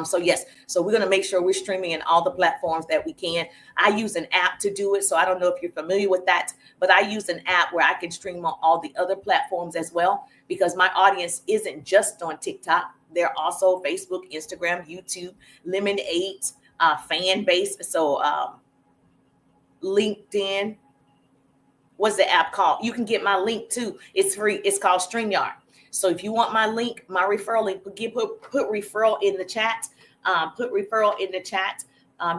So yes, so we're going to make sure we're streaming in all the platforms that we can. I use an app to do it. So I don't know if you're familiar with that, but I use an app where I can stream on all the other platforms as well, because my audience isn't just on TikTok. They're also Facebook, Instagram, YouTube, Lemonade, fan base. So LinkedIn. What's the app called? You can get my link too. It's free. It's called StreamYard. So if you want my link, my referral link, put referral in the chat. Put referral in the chat.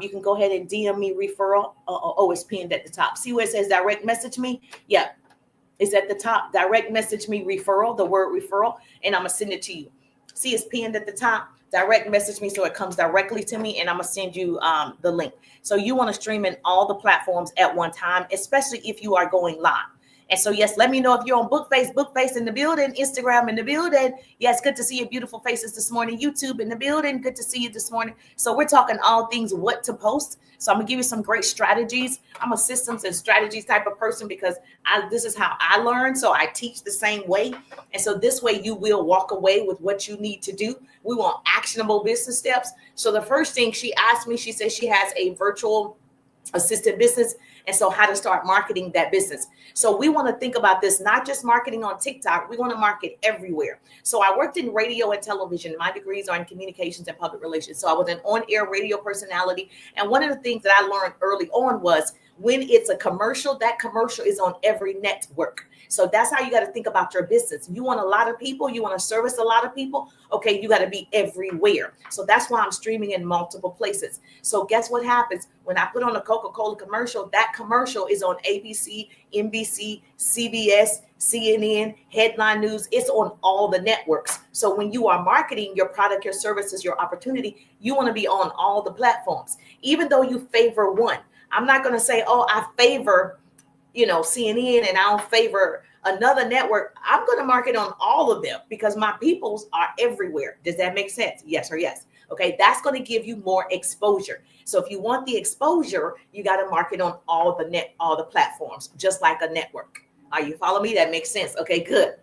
You can go ahead and DM me referral. Oh, it's pinned at the top. See where it says direct message me? Yeah, it's at the top. Direct message me referral, the word referral, and I'm going to send it to you. See, it's pinned at the top. Direct message me so it comes directly to me, and I'm going to send you the link. So you want to stream in all the platforms at one time, especially if you are going live. And so, yes, let me know if you're on Bookface in the building, Instagram in the building. Yes, good to see your beautiful faces this morning. YouTube in the building, good to see you this morning. So we're talking all things what to post. So I'm going to give you some great strategies. I'm a systems and strategies type of person because this is how I learn. So I teach the same way. And so this way you will walk away with what you need to do. We want actionable business steps. So the first thing she asked me, she said she has a virtual assistant business. And so how to start marketing that business. So we want to think about this, not just marketing on TikTok. We want to market everywhere. So I worked in radio and television. My degrees are in communications and public relations. So I was an on-air radio personality. And one of the things that I learned early on was when it's a commercial, that commercial is on every network. So that's how you got to think about your business. You want a lot of people, you want to service a lot of people. Okay, you got to be everywhere. So that's why I'm streaming in multiple places. So guess what happens when I put on a Coca-Cola commercial? That commercial is on ABC, NBC, CBS, CNN, Headline News. It's on all the networks. So when you are marketing your product, your services, your opportunity, you want to be on all the platforms, even though you favor one. I'm not going to say, oh, I favor CNN and I don't favor another network. I'm going to market on all of them because my peoples are everywhere. Does that make sense? Yes or yes? Okay, that's going to give you more exposure. So if you want the exposure, you got to market on all the platforms, just like a network. Are you following me? That makes sense. Okay, good.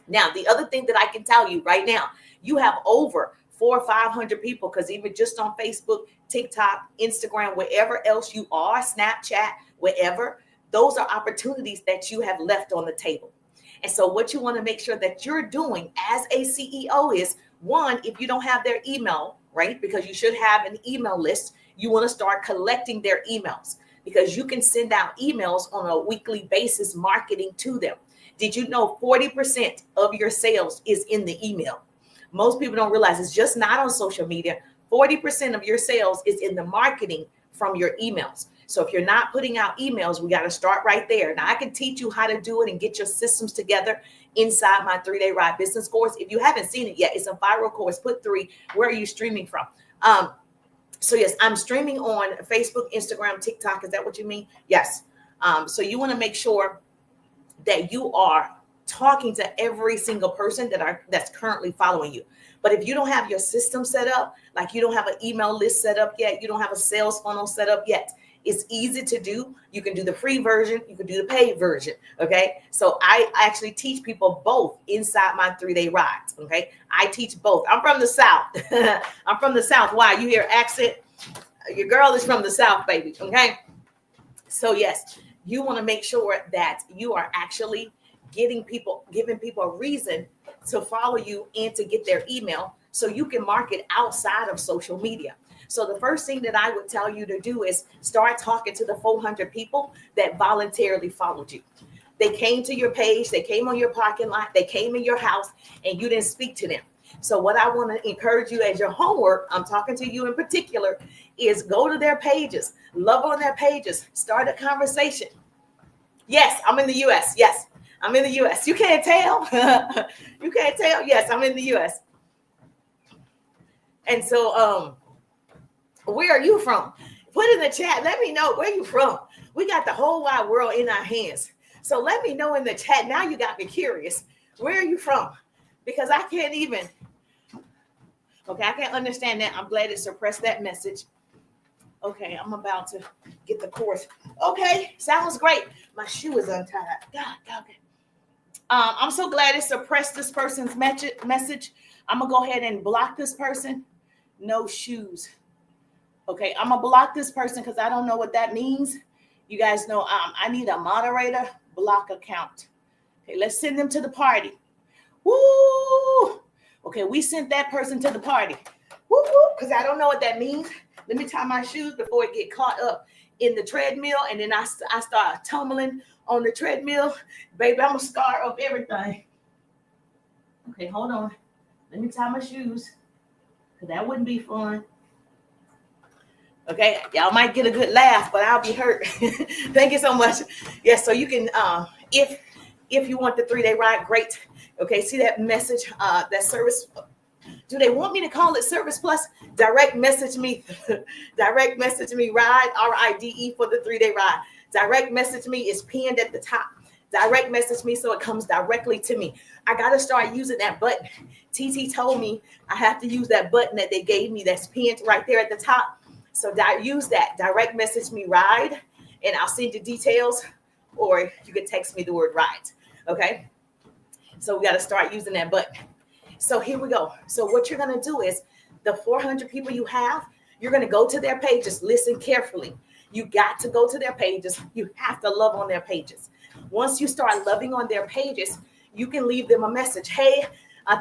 Now, the other thing that I can tell you right now, you have over 400 or 500 people, because even just on Facebook, TikTok, Instagram, wherever else you are, Snapchat, wherever, those are opportunities that you have left on the table. And so what you want to make sure that you're doing as a CEO is, one, if you don't have their email, right, because you should have an email list, you want to start collecting their emails, because you can send out emails on a weekly basis marketing to them. Did you know 40% of your sales is in the email? Most people don't realize it's just not on social media. 40% of your sales is in the marketing from your emails. So if you're not putting out emails, we got to start right there. Now I can teach you how to do it and get your systems together inside my 3-day Ride business course. If you haven't seen it yet, it's a viral course. Put 3. Where are you streaming from? So yes, I'm streaming on Facebook, Instagram, TikTok. Is that what you mean? Yes. So you want to make sure that you are talking to every single person that's currently following you. But if you don't have your system set up, like you don't have an email list set up yet, you don't have a sales funnel set up yet, it's easy to do. You can do the free version. You can do the paid version. Okay. So I actually teach people both inside my 3-day rides. Okay. I teach both. I'm from the South. I'm from the South. Why? You hear accent? Your girl is from the South, baby. Okay. So yes, you want to make sure that you are actually giving people a reason to follow you and to get their email so you can market outside of social media. So the first thing that I would tell you to do is start talking to the 400 people that voluntarily followed you. They came to your page, they came on your parking lot, they came in your house, and you didn't speak to them. So what I want to encourage you as your homework, I'm talking to you in particular, is go to their pages, love on their pages, start a conversation. Yes, I'm in the U.S. Yes, I'm in the U.S. You can't tell. You can't tell. Yes, I'm in the U.S. And so, where are you from? Put in the chat. Let me know where you from. We got the whole wide world in our hands. So let me know in the chat. Now you got me curious. Where are you from? Because I can't even. Okay, I can't understand that. I'm glad it suppressed that message. Okay, I'm about to get the course. Okay, sounds great. My shoe is untied. God, okay. I'm so glad it suppressed this person's message. I'm going to go ahead and block this person. no shoes. Okay, I'm gonna block this person because I don't know what that means. You guys know I need a moderator block account. Okay, let's send them to the party. Woo! Okay, we sent that person to the party. Woo! Because I don't know what that means. Let me tie my shoes before it get caught up in the treadmill, and then I start tumbling on the treadmill. Baby, I'm gonna scar up everything. Okay, hold on. Let me tie my shoes, because that wouldn't be fun. Okay, y'all might get a good laugh, but I'll be hurt. Thank you so much. Yes, so you can, if you want the 3-day ride, great. Okay, see that message, that service. Do they want me to call it Service Plus? Direct message me. Direct message me, RIDE, RIDE, for the 3-day ride. Direct message me is pinned at the top. Direct message me so it comes directly to me. I got to start using that button. TT told me I have to use that button that they gave me that's pinned right there at the top. So use that. Direct message me, RIDE, and I'll send you details, or you can text me the word RIDE. Okay? So we got to start using that button. So here we go. So what you're going to do is the 400 people you have, you're going to go to their pages. Listen carefully. You got to go to their pages. You have to love on their pages. Once you start loving on their pages, you can leave them a message. Hey,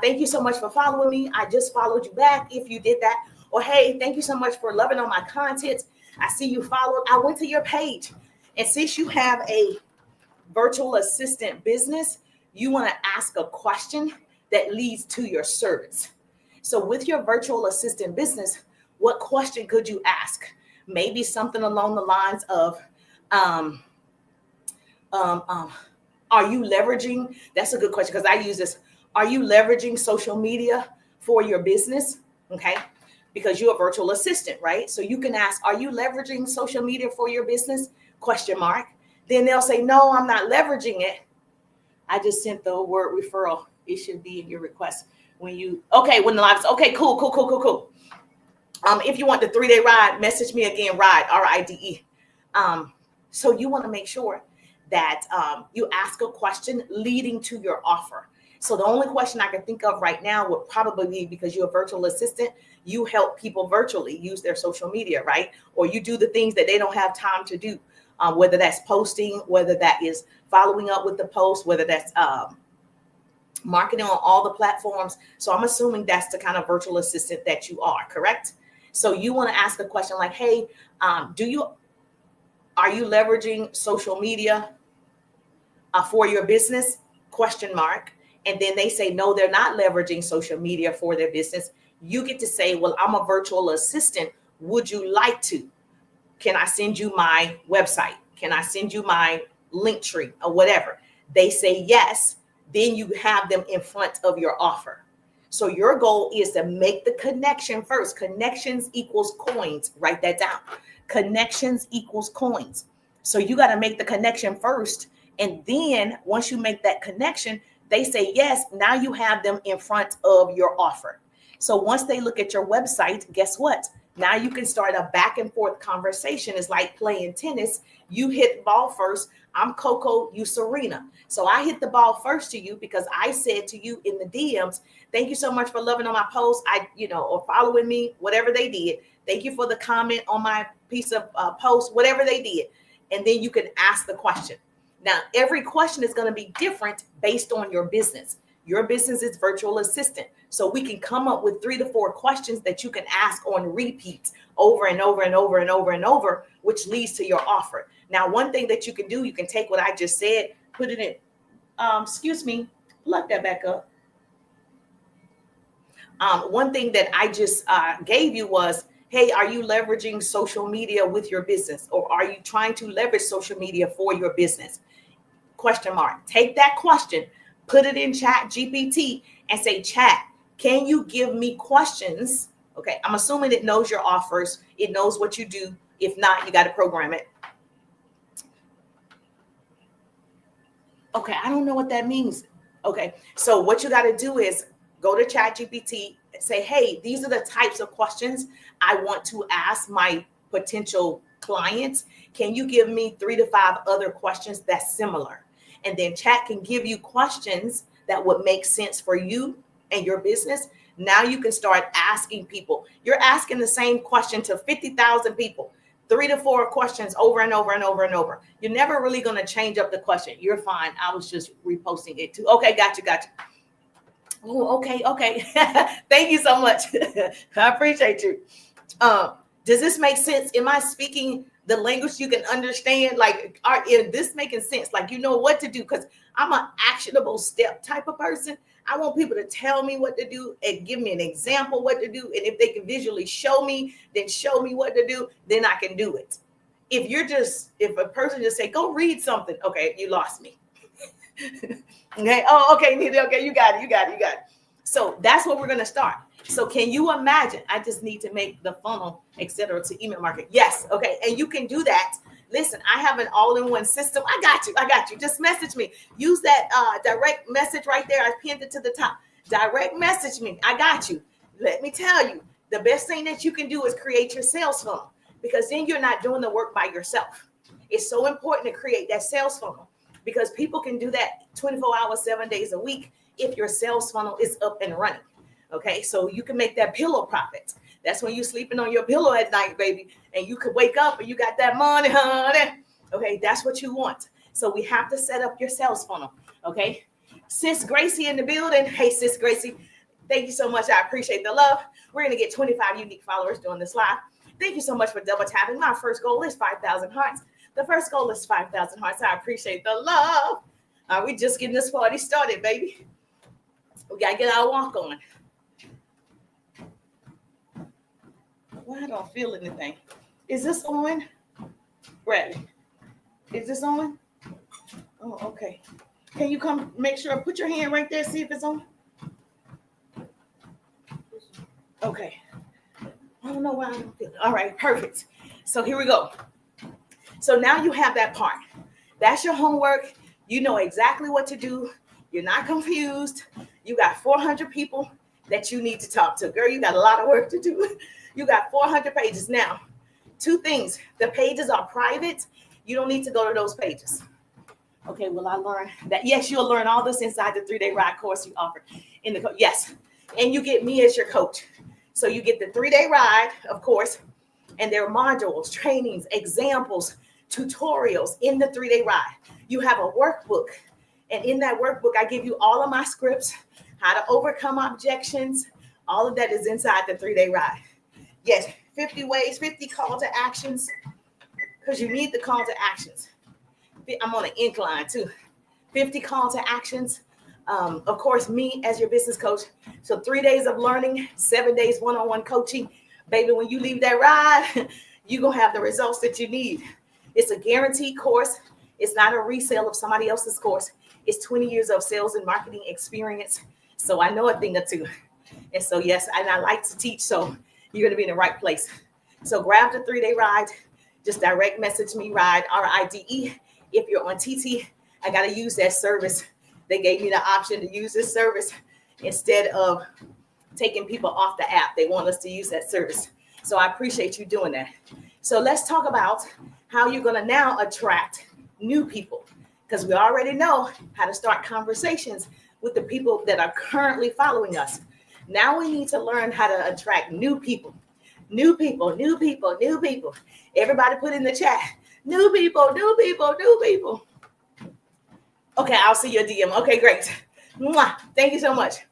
thank you so much for following me. I just followed you back if you did that. Or, hey, thank you so much for loving on my content. I see you followed. I went to your page. And since you have a virtual assistant business, you want to ask a question that leads to your service. So with your virtual assistant business, what question could you ask? Maybe something along the lines of, are you leveraging? That's a good question, because I use this. Are you leveraging social media for your business? Okay. Because you're a virtual assistant, right? So you can ask, are you leveraging social media for your business? Question mark. Then they'll say, no, I'm not leveraging it. I just sent the word referral. It should be in your request when the live is okay, cool. If you want the 3-day ride, message me again, RIDE, RIDE. So you want to make sure that you ask a question leading to your offer. So the only question I can think of right now would probably be, because you're a virtual assistant, you help people virtually use their social media, right? Or you do the things that they don't have time to do, whether that's posting, whether that is following up with the post, whether that's marketing on all the platforms. So I'm assuming that's the kind of virtual assistant that you are, correct? So you want to ask a question like, hey, are you leveraging social media for your business? Question mark. And then they say, no, they're not leveraging social media for their business. You get to say, well, I'm a virtual assistant. Would you like to? Can I send you my website? Can I send you my link tree or whatever? They say yes. Then you have them in front of your offer. So your goal is to make the connection first. Connections equals coins. Write that down. Connections equals coins. So you got to make the connection first. And then once you make that connection, they say yes. Now you have them in front of your offer. So once they look at your website, guess what? Now you can start a back and forth conversation. It's like playing tennis. You hit the ball first. I'm Coco, you Serena. So I hit the ball first to you because I said to you in the DMs, thank you so much for loving on my post, or following me, whatever they did. Thank you for the comment on my piece of post, whatever they did. And then you can ask the question. Now, every question is going to be different based on your business. Your business is virtual assistant. So we can come up with 3 to 4 questions that you can ask on repeat over and over and over and over and over, which leads to your offer. Now, one thing that you can do, you can take what I just said, put it in, plug that back up. One thing that I just gave you was, hey, are you leveraging social media with your business? Or are you trying to leverage social media for your business? Question mark. Take that question, put it in Chat GPT and say, Chat, can you give me questions? Okay, I'm assuming it knows your offers. It knows what you do. If not, you got to program it. Okay, I don't know what that means. Okay, so what you got to do is go to Chat GPT and say, hey, these are the types of questions I want to ask my potential clients. Can you give me 3 to 5 other questions that's similar? And then Chat can give you questions that would make sense for you and your business. Now you can start asking people. You're asking the same question to 50,000 people, 3 to 4 questions over and over and over and over. You're never really going to change up the question. You're fine. I was just reposting it too. Okay, got you. Oh, okay. Thank you so much. I appreciate you. Does this make sense? Am I speaking the language you can understand? Like, is this making sense? Like, you know what to do? Because I'm an actionable step type of person. I want people to tell me what to do and give me an example what to do. And if they can visually show me, then show me what to do, then I can do it. If a person just say, go read something, okay, you lost me. Okay. Oh, okay, Nita. Okay, you got it. So that's what we're going to start. So can you imagine? I just need to make the funnel, etc., to email marketing. Yes. Okay. And you can do that. Listen, I have an all-in-one system. I got you. Just message me. Use that direct message right there. I pinned it to the top. Direct message me. I got you. Let me tell you, the best thing that you can do is create your sales funnel, because then you're not doing the work by yourself. It's so important to create that sales funnel, because people can do that 24 hours, 7 days a week if your sales funnel is up and running. Okay, so you can make that pillow profit. That's when you're sleeping on your pillow at night, baby, and you could wake up and you got that money, honey. Okay, that's what you want. So we have to set up your sales funnel. Okay, Sis Gracie in the building. Hey, Sis Gracie, thank you so much. I appreciate the love. We're gonna get 25 unique followers doing this live. Thank you so much for double tapping. My first goal is 5,000 hearts. The first goal is 5,000 hearts. I appreciate the love. We just getting this party started, baby. We gotta get our walk on. Why I don't feel anything? Is this on? Bradley, is this on? Oh, okay. Can you come make sure, put your hand right there, see if it's on? Okay. I don't know why I don't feel it. All right, perfect. So here we go. So now you have that part. That's your homework. You know exactly what to do. You're not confused. You got 400 people that you need to talk to. Girl, you got a lot of work to do. You got 400 pages. Now, 2 things. The pages are private. You don't need to go to those pages. Okay, will I learn that? Yes, you'll learn all this inside the 3-day ride course you offer. Yes, and you get me as your coach. So you get the 3-day ride, of course, and there are modules, trainings, examples, tutorials in the 3-day ride. You have a workbook, and in that workbook, I give you all of my scripts, how to overcome objections. All of that is inside the 3-day ride. Yes, 50 ways, 50 call to actions, because you need the call to actions. I'm on an incline too. 50 call to actions. Of course, me as your business coach. So 3 days of learning, 7 days one-on-one coaching. Baby, when you leave that ride, you're going to have the results that you need. It's a guaranteed course. It's not a resale of somebody else's course. It's 20 years of sales and marketing experience. So I know a thing or two. And so, yes, and I like to teach. So you're going to be in the right place. So grab the 3-day ride. Just direct message me, RIDE, RIDE. If you're on TT, I got to use that service. They gave me the option to use this service instead of taking people off the app. They want us to use that service. So I appreciate you doing that. So let's talk about how you're going to now attract new people, because we already know how to start conversations with the people that are currently following us. Now we need to learn how to attract new people. New people. Everybody put in the chat. New people. Okay, I'll see your DM. Okay, great. Mwah. Thank you so much.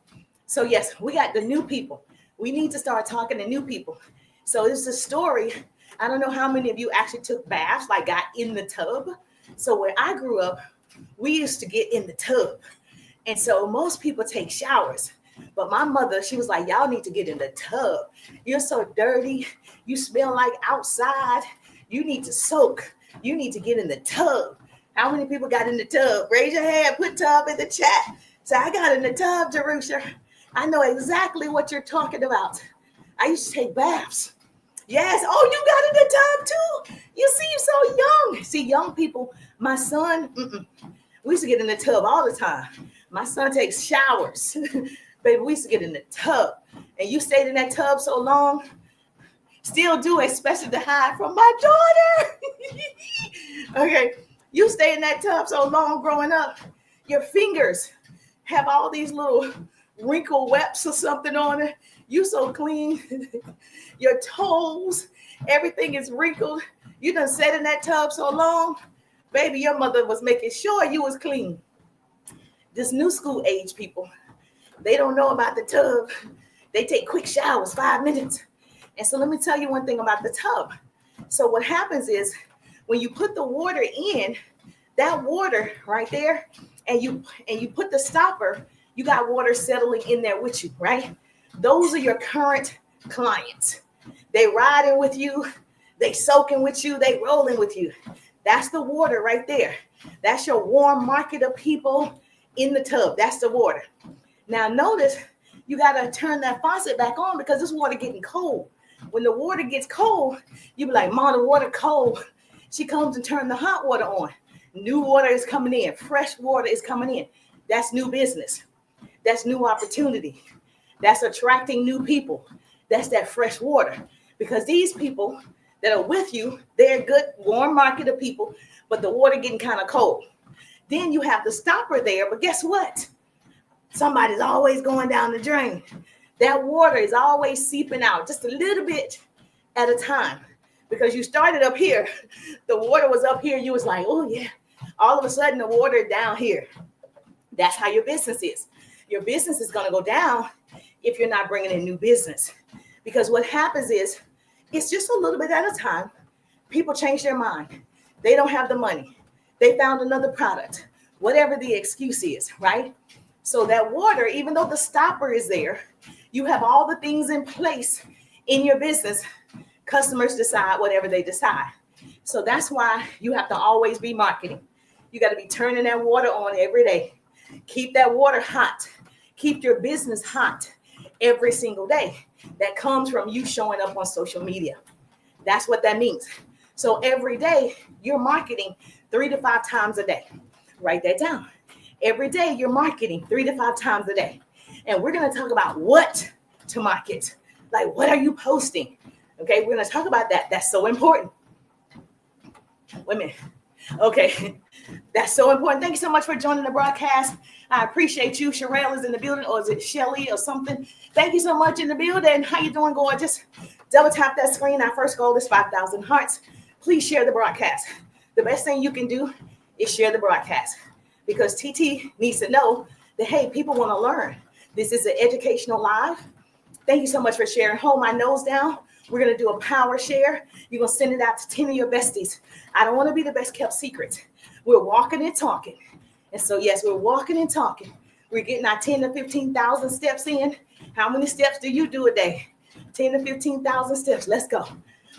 So yes, we got the new people. We need to start talking to new people. So it's a story. I don't know how many of you actually took baths, like got in the tub. So where I grew up, we used to get in the tub. And so most people take showers. But my mother, she was like, y'all need to get in the tub. You're so dirty. You smell like outside. You need to soak. You need to get in the tub. How many people got in the tub? Raise your hand, put tub in the chat. Say, I got in the tub, Jerusha. I know exactly what you're talking about. I used to take baths. Yes. Oh, you got in the tub too? You seem so young. See, young people, my son, we used to get in the tub all the time. My son takes showers. Baby, we used to get in the tub. And you stayed in that tub so long. Still do, especially to hide from my daughter. Okay. You stay in that tub so long growing up, your fingers have all these little wrinkle webs or something on it. You so clean. Your toes, everything is wrinkled. You done sat in that tub so long. Baby, your mother was making sure you was clean. This new school age people, they don't know about the tub. They take quick showers, 5 minutes. And so let me tell you one thing about the tub. So what happens is when you put the water in, that water right there, and you put the stopper, you got water settling in there with you, right? Those are your current clients. They riding with you, they soaking with you, they rolling with you. That's the water right there. That's your warm market of people in the tub. That's the water. Now notice you got to turn that faucet back on because this water getting cold. When the water gets cold, you be like, Mom, the water cold. She comes and turn the hot water on. New water is coming in. Fresh water is coming in. That's new business. That's new opportunity. That's attracting new people. That's that fresh water. Because these people that are with you, they're good, warm market of people, but the water getting kind of cold. Then you have the stopper there, but guess what? Somebody's always going down the drain. That water is always seeping out just a little bit at a time. Because you started up here, the water was up here, you was like, oh yeah. All of a sudden the water down here. That's how your business is. Your business is going to go down if you're not bringing in new business. Because what happens is, it's just a little bit at a time. People change their mind. They don't have the money. They found another product, whatever the excuse is, right? So that water, even though the stopper is there, you have all the things in place in your business. Customers decide whatever they decide. So that's why you have to always be marketing. You got to be turning that water on every day. Keep that water hot. Keep your business hot every single day. That comes from you showing up on social media. That's what that means. So every day you're marketing 3 to 5 times a day. Write that down. Every day you're marketing 3 to 5 times a day. And we're going to talk about what to market. Like, what are you posting? Okay, we're going to talk about that. That's so important. Wait a minute. Okay, that's so important. Thank you so much for joining the broadcast. I appreciate you. Sherelle is in the building, or is it Shelly or something? Thank you so much in the building. How you doing, gorgeous? Double tap that screen. Our first goal is 5,000 hearts. Please share the broadcast. The best thing you can do is share the broadcast, because TT needs to know that, hey, people want to learn. This is an educational live. Thank you so much for sharing. Hold my nose down. We're going to do a power share. You're going to send it out to 10 of your besties. I don't want to be the best kept secret. We're walking and talking. And so, yes, we're walking and talking. We're getting our 10 to 15,000 steps in. How many steps do you do a day? 10 to 15,000 steps. Let's go.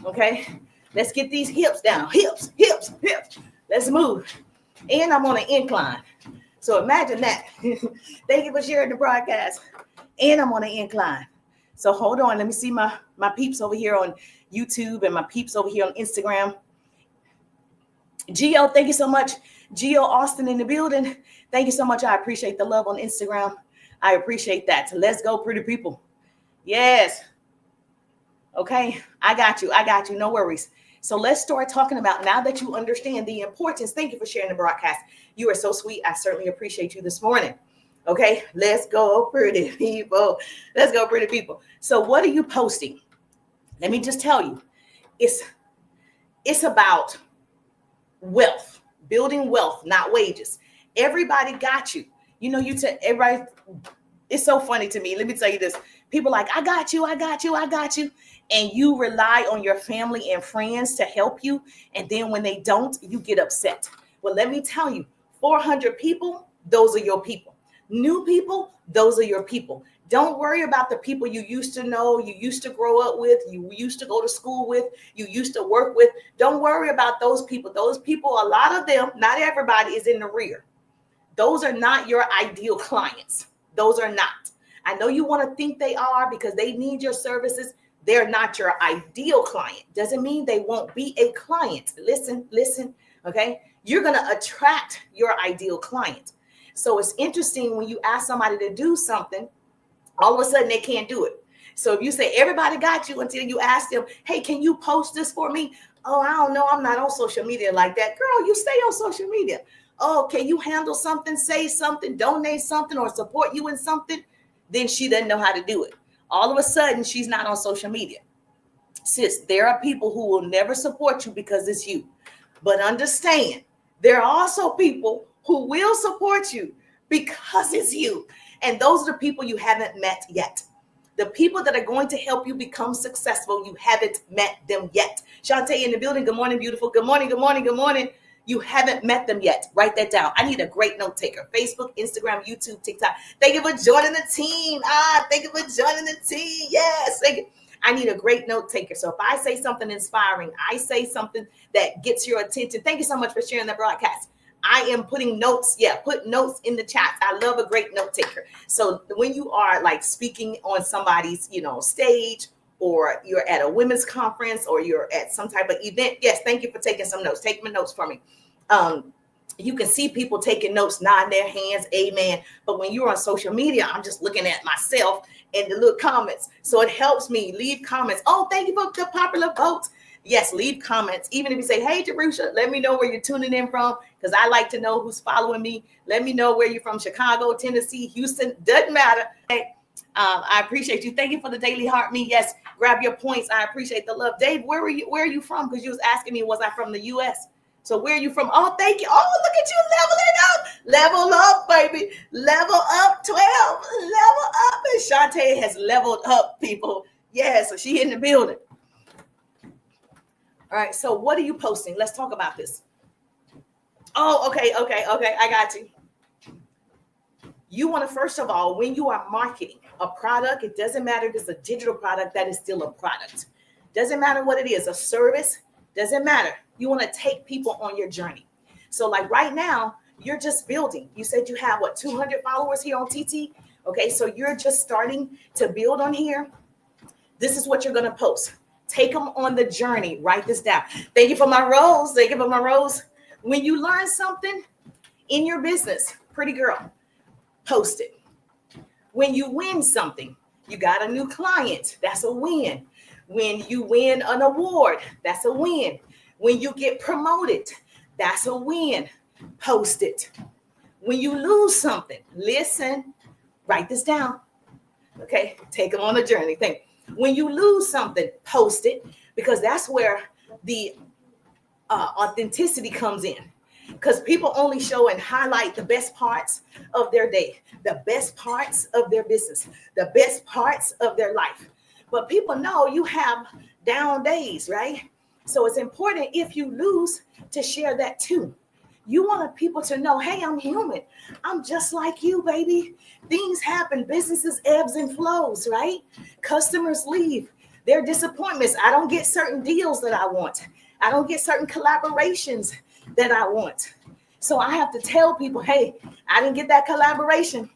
Okay. Let's get these hips down. Hips, hips, hips. Let's move. And I'm on an incline. So imagine that. Thank you for sharing the broadcast. And I'm on an incline. So hold on. Let me see my peeps over here on YouTube and my peeps over here on Instagram. Gio, thank you so much. Gio Austin in the building. Thank you so much. I appreciate the love on Instagram. I appreciate that. So let's go, pretty people. Yes. Okay. I got you. No worries. So let's start talking about, now that you understand the importance. Thank you for sharing the broadcast. You are so sweet. I certainly appreciate you this morning. Okay, let's go, pretty people. Let's go, pretty people. So what are you posting? Let me just tell you, it's about wealth, building wealth, not wages. Everybody got you. You know, everybody, it's so funny to me. Let me tell you this. People like, I got you. And you rely on your family and friends to help you. And then when they don't, you get upset. Well, let me tell you, 400 people, those are your people. New people, those are your people. Don't worry about the people you used to know, you used to grow up with, you used to go to school with, you used to work with. Don't worry about those people. Those people, a lot of them, not everybody is in the rear. Those are not your ideal clients. Those are not. I know you want to think they are because they need your services. They're not your ideal client. Doesn't mean they won't be a client. Listen, okay? You're going to attract your ideal client. So it's interesting when you ask somebody to do something, all of a sudden they can't do it. So if you say everybody got you until you ask them, hey, can you post this for me? Oh, I don't know. I'm not on social media like that. Girl, you stay on social media. Oh, can you handle something, say something, donate something, or support you in something? then she doesn't know how to do it. All of a sudden, she's not on social media. Sis, there are people who will never support you because it's you. But understand, there are also people who will support you because it's you. And those are the people you haven't met yet. The people that are going to help you become successful, you haven't met them yet. Shantae in the building. Good morning, beautiful. Good morning, good morning, good morning. You haven't met them yet. Write that down. I need a great note taker. Facebook, Instagram, YouTube, TikTok. Thank you for joining the team. Thank you for joining the team. Yes. Thank you. I need a great note taker. So if I say something inspiring, I say something that gets your attention. Thank you so much for sharing the broadcast. I am putting notes. Yeah, put notes in the chat. I love a great note taker. So when you are like speaking on somebody's, stage, or you're at a women's conference, or you're at some type of event, yes, thank you for taking some notes. Take my notes for me. You can see people taking notes, nodding their hands, amen. But when you're on social media, I'm just looking at myself and the little comments. So it helps me. Leave comments. Oh, thank you for the popular votes. Yes, leave comments. Even if you say, hey, Jerusha, let me know where you're tuning in from, because I like to know who's following me. Let me know where you're from, Chicago, Tennessee, Houston, doesn't matter. Hey, I appreciate you. Thank you for the daily heart me. Yes, grab your points. I appreciate the love. Dave, where are you from? Because you was asking me, was I from the U.S.? So where are you from? Oh, thank you. Oh, look at you leveling up. Level up, baby. Level up 12. Level up. And Shantae has leveled up, people. Yeah, so she in the building. All right, so what are you posting? Let's talk about this. Oh, okay. I got you. You want to, first of all, when you are marketing a product, it doesn't matter if it's a digital product, that is still a product. Doesn't matter what it is, a service, doesn't matter. You want to take people on your journey. So like right now, you're just building. You said you have 200 followers here on TT. Okay, so you're just starting to build on here. This is what you're going to post. Take them on the journey. Write this down. Thank you for my rose. Thank you for my rose. When you learn something in your business, pretty girl, post it. When you win something, you got a new client, that's a win. When you win an award, that's a win. When you get promoted, that's a win. Post it. When you lose something, listen, write this down. Okay, take them on the journey. Think. When you lose something, post it, because that's where the authenticity comes in. Because people only show and highlight the best parts of their day, the best parts of their business, the best parts of their life. But people know you have down days, right? So it's important, if you lose, to share that too. You want people to know, hey, I'm human. I'm just like you, baby. Things happen. Businesses ebbs and flows, right? Customers leave. There are disappointments. I don't get certain deals that I want. I don't get certain collaborations that I want. So I have to tell people, hey, I didn't get that collaboration.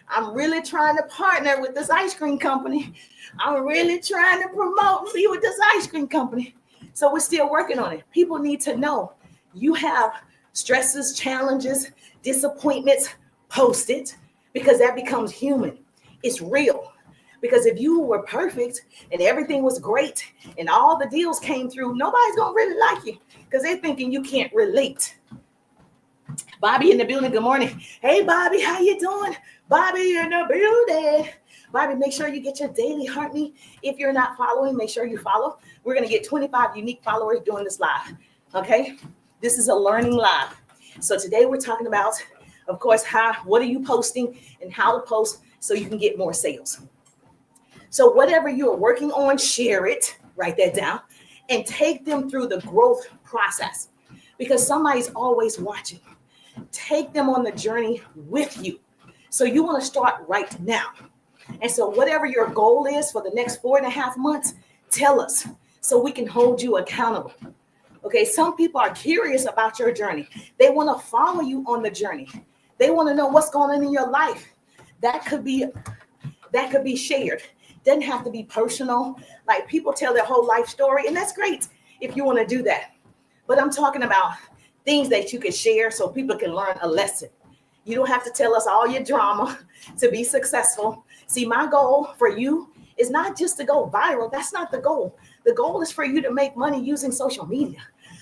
I'm really trying to partner with this ice cream company. I'm really trying to promote me with this ice cream company. So we're still working on it. People need to know you have stresses, challenges, disappointments. Post it, because that becomes human. It's real. Because if you were perfect and everything was great and all the deals came through, nobody's going to really like you, because they're thinking you can't relate. Bobby in the building. Good morning. Hey, Bobby, how you doing? Bobby in the building. Bobby, make sure you get your daily heart me. If you're not following, make sure you follow. We're going to get 25 unique followers doing this live. Okay. This is a learning live. So today we're talking about, of course, what are you posting and how to post so you can get more sales. So whatever you are working on, share it, write that down, and take them through the growth process, because somebody's always watching. Take them on the journey with you. So you want to start right now. And so whatever your goal is for the next 4.5 months, tell us so we can hold you accountable. Okay, some people are curious about your journey. They want to follow you on the journey. They want to know what's going on in your life. That could be shared. Doesn't have to be personal. Like, people tell their whole life story, and that's great if you want to do that. But I'm talking about things that you can share so people can learn a lesson. You don't have to tell us all your drama to be successful. See, my goal for you is not just to go viral. That's not the goal. The goal is for you to make money using social media.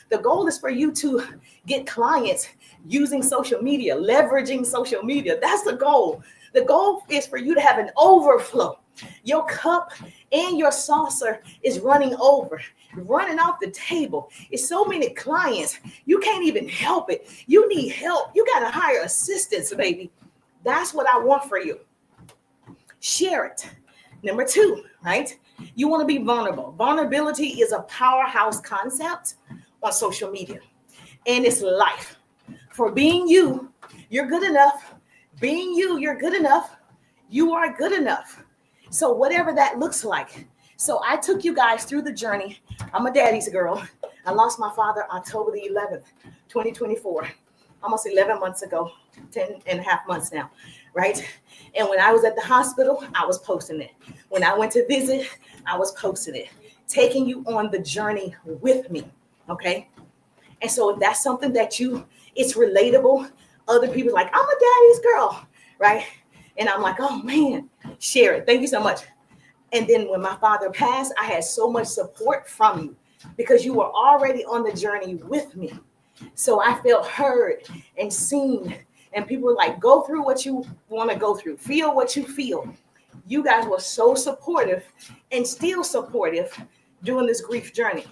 The goal is for you to get clients using social media, leveraging social media. That's the goal. The goal is for you to have an overflow. Your cup and your saucer is running over, running off the table. It's so many clients. You can't even help it. You need help. You got to hire assistants, baby. That's what I want for you. Share it. Number 2, right? You want to be vulnerable. Vulnerability is a powerhouse concept on social media, and it's life. For being you, you're good enough. Being you, you're good enough. You are good enough. So whatever that looks like. So I took you guys through the journey. I'm a daddy's girl. I lost my father October the 11th, 2024, almost 11 months ago, 10 and a half months now, right? And when I was at the hospital, I was posting it. When I went to visit, I was posting it, taking you on the journey with me, okay? And so if that's something that it's relatable, other people like, I'm a daddy's girl, right? And I'm like, oh man, share it. Thank you so much. And then when my father passed, I had so much support from you because you were already on the journey with me. So I felt heard and seen. And people were like, go through what you want to go through. Feel what you feel. You guys were so supportive and still supportive during this grief journey.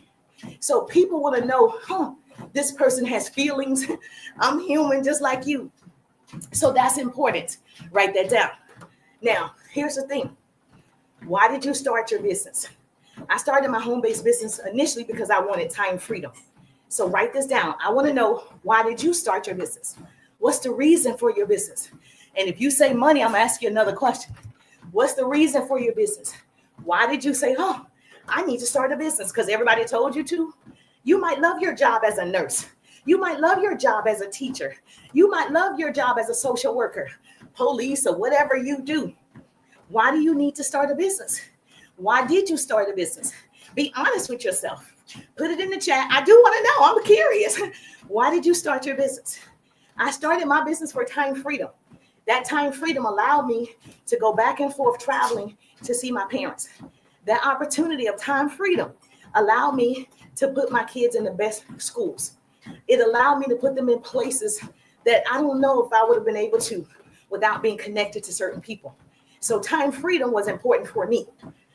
So people want to know, this person has feelings. I'm human just like you. So that's important. Write that down. Now, here's the thing. Why did you start your business? I started my home-based business initially because I wanted time freedom. So write this down. I want to know, why did you start your business? What's the reason for your business? And if you say money, I'm going to ask you another question. What's the reason for your business? Why did you say, I need to start a business? Because everybody told you to? You might love your job as a nurse. You might love your job as a teacher. You might love your job as a social worker, police, or whatever you do. Why do you need to start a business? Why did you start a business? Be honest with yourself. Put it in the chat. I do want to know. I'm curious. Why did you start your business? I started my business for time freedom. That time freedom allowed me to go back and forth traveling to see my parents. That opportunity of time freedom allowed me to put my kids in the best schools. It allowed me to put them in places that I don't know if I would have been able to without being connected to certain people. So time freedom was important for me.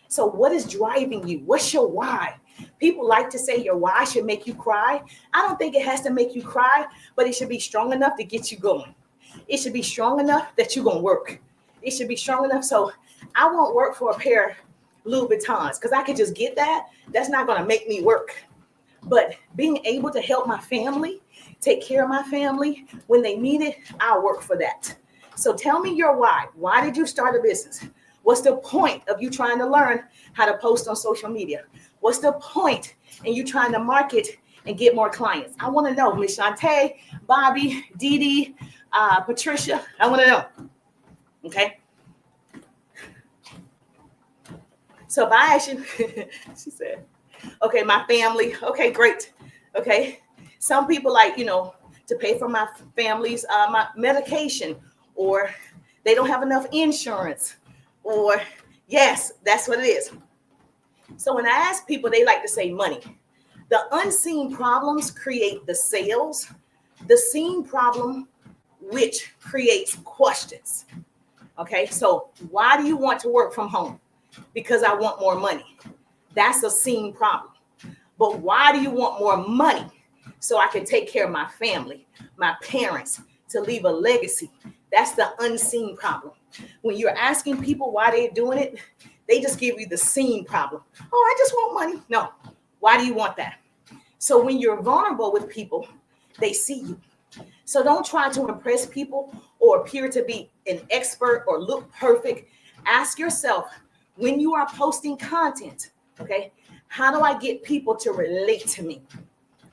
So what is driving you? What's your why? People like to say your why should make you cry. I don't think it has to make you cry, but it should be strong enough to get you going. It should be strong enough that you're going to work. It should be strong enough. So I won't work for a pair of Louis Vuittons because I could just get that. That's not going to make me work. But being able to help my family, take care of my family when they need it, I'll work for that. So tell me your why. Why did you start a business? What's the point of you trying to learn how to post on social media? What's the point in you trying to market and get more clients? I want to know. Miss Shantae, Bobby, Dee Dee, Patricia, I want to know. Okay. So if I ask you, she said, okay, my family. Okay, great. Okay. Some people like, to pay for my family's my medication, or they don't have enough insurance, or yes, that's what it is. So when I ask people, they like to say money. The unseen problems create the sales. The seen problem, which creates questions. Okay, so why do you want to work from home? Because I want more money. That's a seen problem. But why do you want more money? So I can take care of my family, my parents, to leave a legacy. That's the unseen problem. When you're asking people why they're doing it, they just give you the seen problem. Oh, I just want money. No. Why do you want that? So when you're vulnerable with people, they see you. So don't try to impress people or appear to be an expert or look perfect. Ask yourself, when you are posting content, okay, how do I get people to relate to me?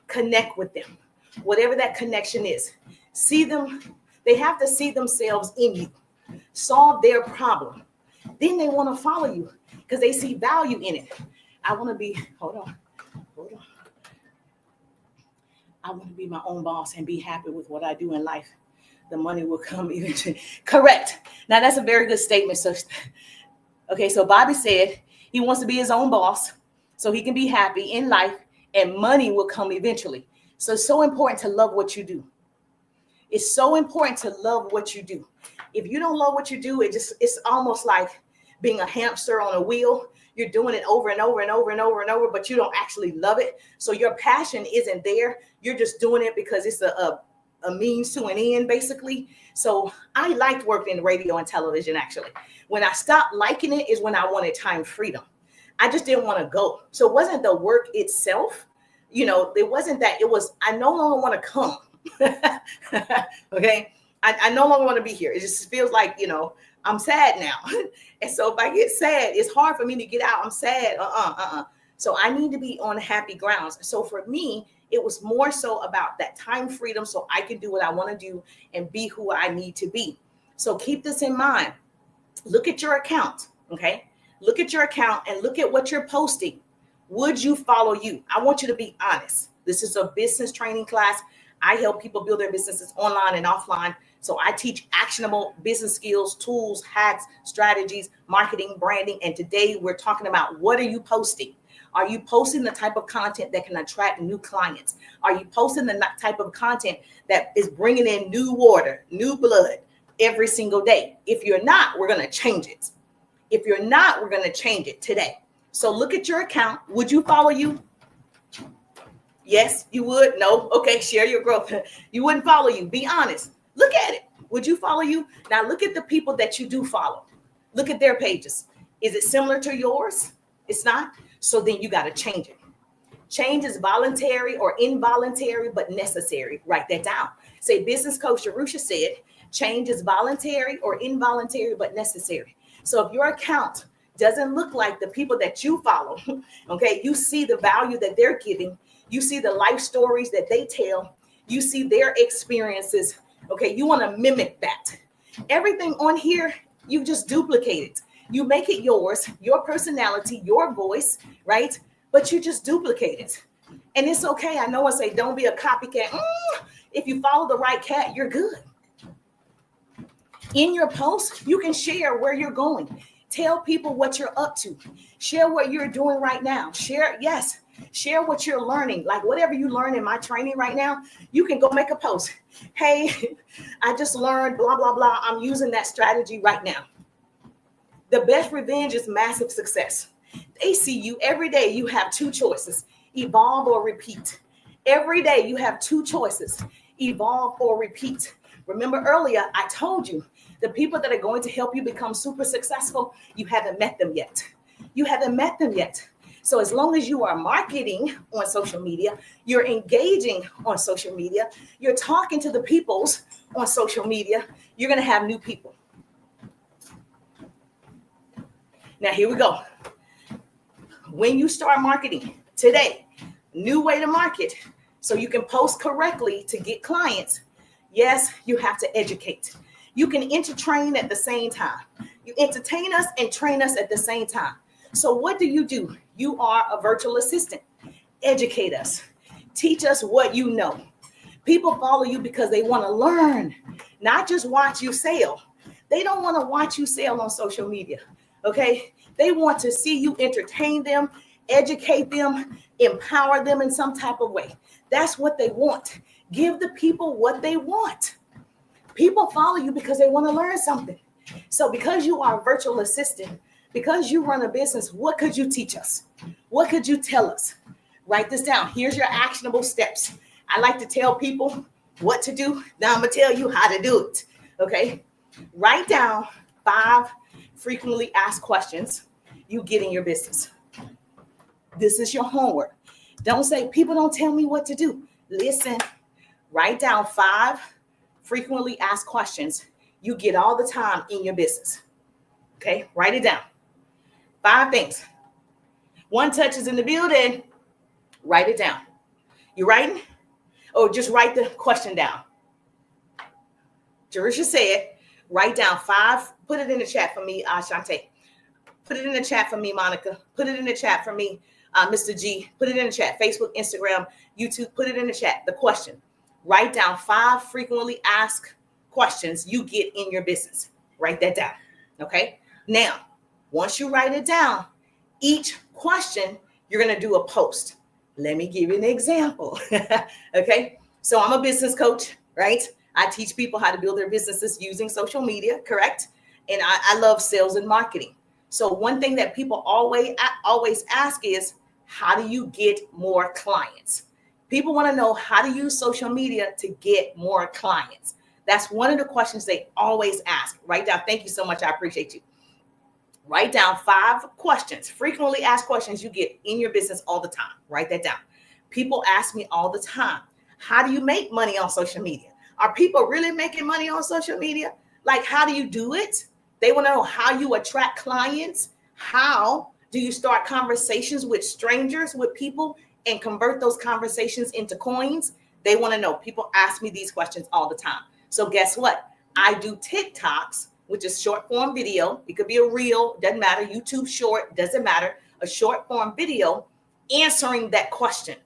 Connect with them, whatever that connection is. See them. They have to see themselves in you. Solve their problem. Then they want to follow you because they see value in it. I want to be, hold on. I want to be my own boss and be happy with what I do in life. The money will come eventually. Correct. Now that's a very good statement. So, okay, so Bobby said he wants to be his own boss so he can be happy in life and money will come eventually. So it's so important to love what you do. It's so important to love what you do. If you don't love what you do, it's almost like being a hamster on a wheel. You're doing it over and over and over and over and over, but you don't actually love it. So your passion isn't there. You're just doing it because it's a means to an end, basically. So I liked working in radio and television, actually. When I stopped liking it is when I wanted time freedom. I just didn't want to go. So it wasn't the work itself. It wasn't that. It was, I no longer want to come. Okay. I no longer want to be here. It just feels like, I'm sad now. And so if I get sad, it's hard for me to get out. I'm sad. So I need to be on happy grounds. So for me, it was more so about that time freedom so I can do what I want to do and be who I need to be. So keep this in mind. Look at your account. Okay. Look at your account and look at what you're posting. Would you follow you? I want you to be honest. This is a business training class. I help people build their businesses online and offline. So I teach actionable business skills, tools, hacks, strategies, marketing, branding. And today we're talking about, what are you posting? Are you posting the type of content that can attract new clients? Are you posting the type of content that is bringing in new water, new blood every single day? If you're not, we're going to change it. If you're not, we're going to change it today. So look at your account. Would you follow you? Yes, you would. No. Okay. Share your growth. You wouldn't follow you. Be honest. Look at it. Would you follow you? Now look at the people that you do follow. Look at their pages. Is it similar to yours? It's not. So then you got to change it. Change is voluntary or involuntary, but necessary. Write that down. Say, business coach Jerusha said, change is voluntary or involuntary, but necessary. So if your account doesn't look like the people that you follow, okay, you see the value that they're giving, you see the life stories that they tell, you see their experiences, okay, you want to mimic that. Everything on here, you just duplicate it. You make it yours, your personality, your voice, right? But you just duplicate it. And it's okay. I know I say, don't be a copycat. If you follow the right cat, you're good. In your post, you can share where you're going. Tell people what you're up to. Share what you're doing right now. Share what you're learning. Like whatever you learn in my training right now, you can go make a post. Hey, I just learned blah, blah, blah. I'm using that strategy right now. The best revenge is massive success. They see you every day. You have two choices, evolve or repeat. Every day you have two choices, evolve or repeat. Remember earlier, I told you the people that are going to help you become super successful, you haven't met them yet. You haven't met them yet. So as long as you are marketing on social media, you're engaging on social media, you're talking to the peoples on social media, you're going to have new people. Now, here we go. When you start marketing today, new way to market so you can post correctly to get clients. Yes, you have to educate. You can entertain at the same time. You entertain us and train us at the same time. So what do? You are a virtual assistant. Educate us. Teach us what you know. People follow you because they want to learn, not just watch you sell. They don't want to watch you sell on social media. Okay, they want to see you entertain them, educate them, empower them in some type of way. That's what they want. Give the people what they want. People follow you because they want to learn something. So because you are a virtual assistant, because you run a business, what could you teach us? What could you tell us? Write this down. Here's your actionable steps. I like to tell people what to do. Now I'm going to tell you how to do it. Okay, write down 5 frequently asked questions you get in your business. This is your homework. Don't say, people don't tell me what to do. Listen, write down 5 frequently asked questions you get all the time in your business. Okay, write it down. 5 things. One Touch is in the building. Write it down. You writing? Or just write the question down. Jerusha said, write down 5. Put it in the chat for me, Shantae. Put it in the chat for me, Monica. Put it in the chat for me, Mr. G. Put it in the chat. Facebook, Instagram, YouTube. Put it in the chat. The question. Write down 5 frequently asked questions you get in your business. Write that down. Okay. Now, once you write it down, each question, you're going to do a post. Let me give you an example. Okay. So I'm a business coach, right? I teach people how to build their businesses using social media, correct? And I love sales and marketing. So one thing that people always ask is, how do you get more clients? People want to know how to use social media to get more clients. That's one of the questions they always ask. Write down. Thank you so much. I appreciate you. Write down 5 questions, frequently asked questions you get in your business all the time. Write that down. People ask me all the time, how do you make money on social media? Are people really making money on social media? Like, how do you do it? They want to know how you attract clients. How do you start conversations with strangers, with people, and convert those conversations into coins? They want to know. People ask me these questions all the time. So guess what? I do TikToks, which is short form video. It could be a reel, doesn't matter. YouTube short, doesn't matter. A short form video answering that question.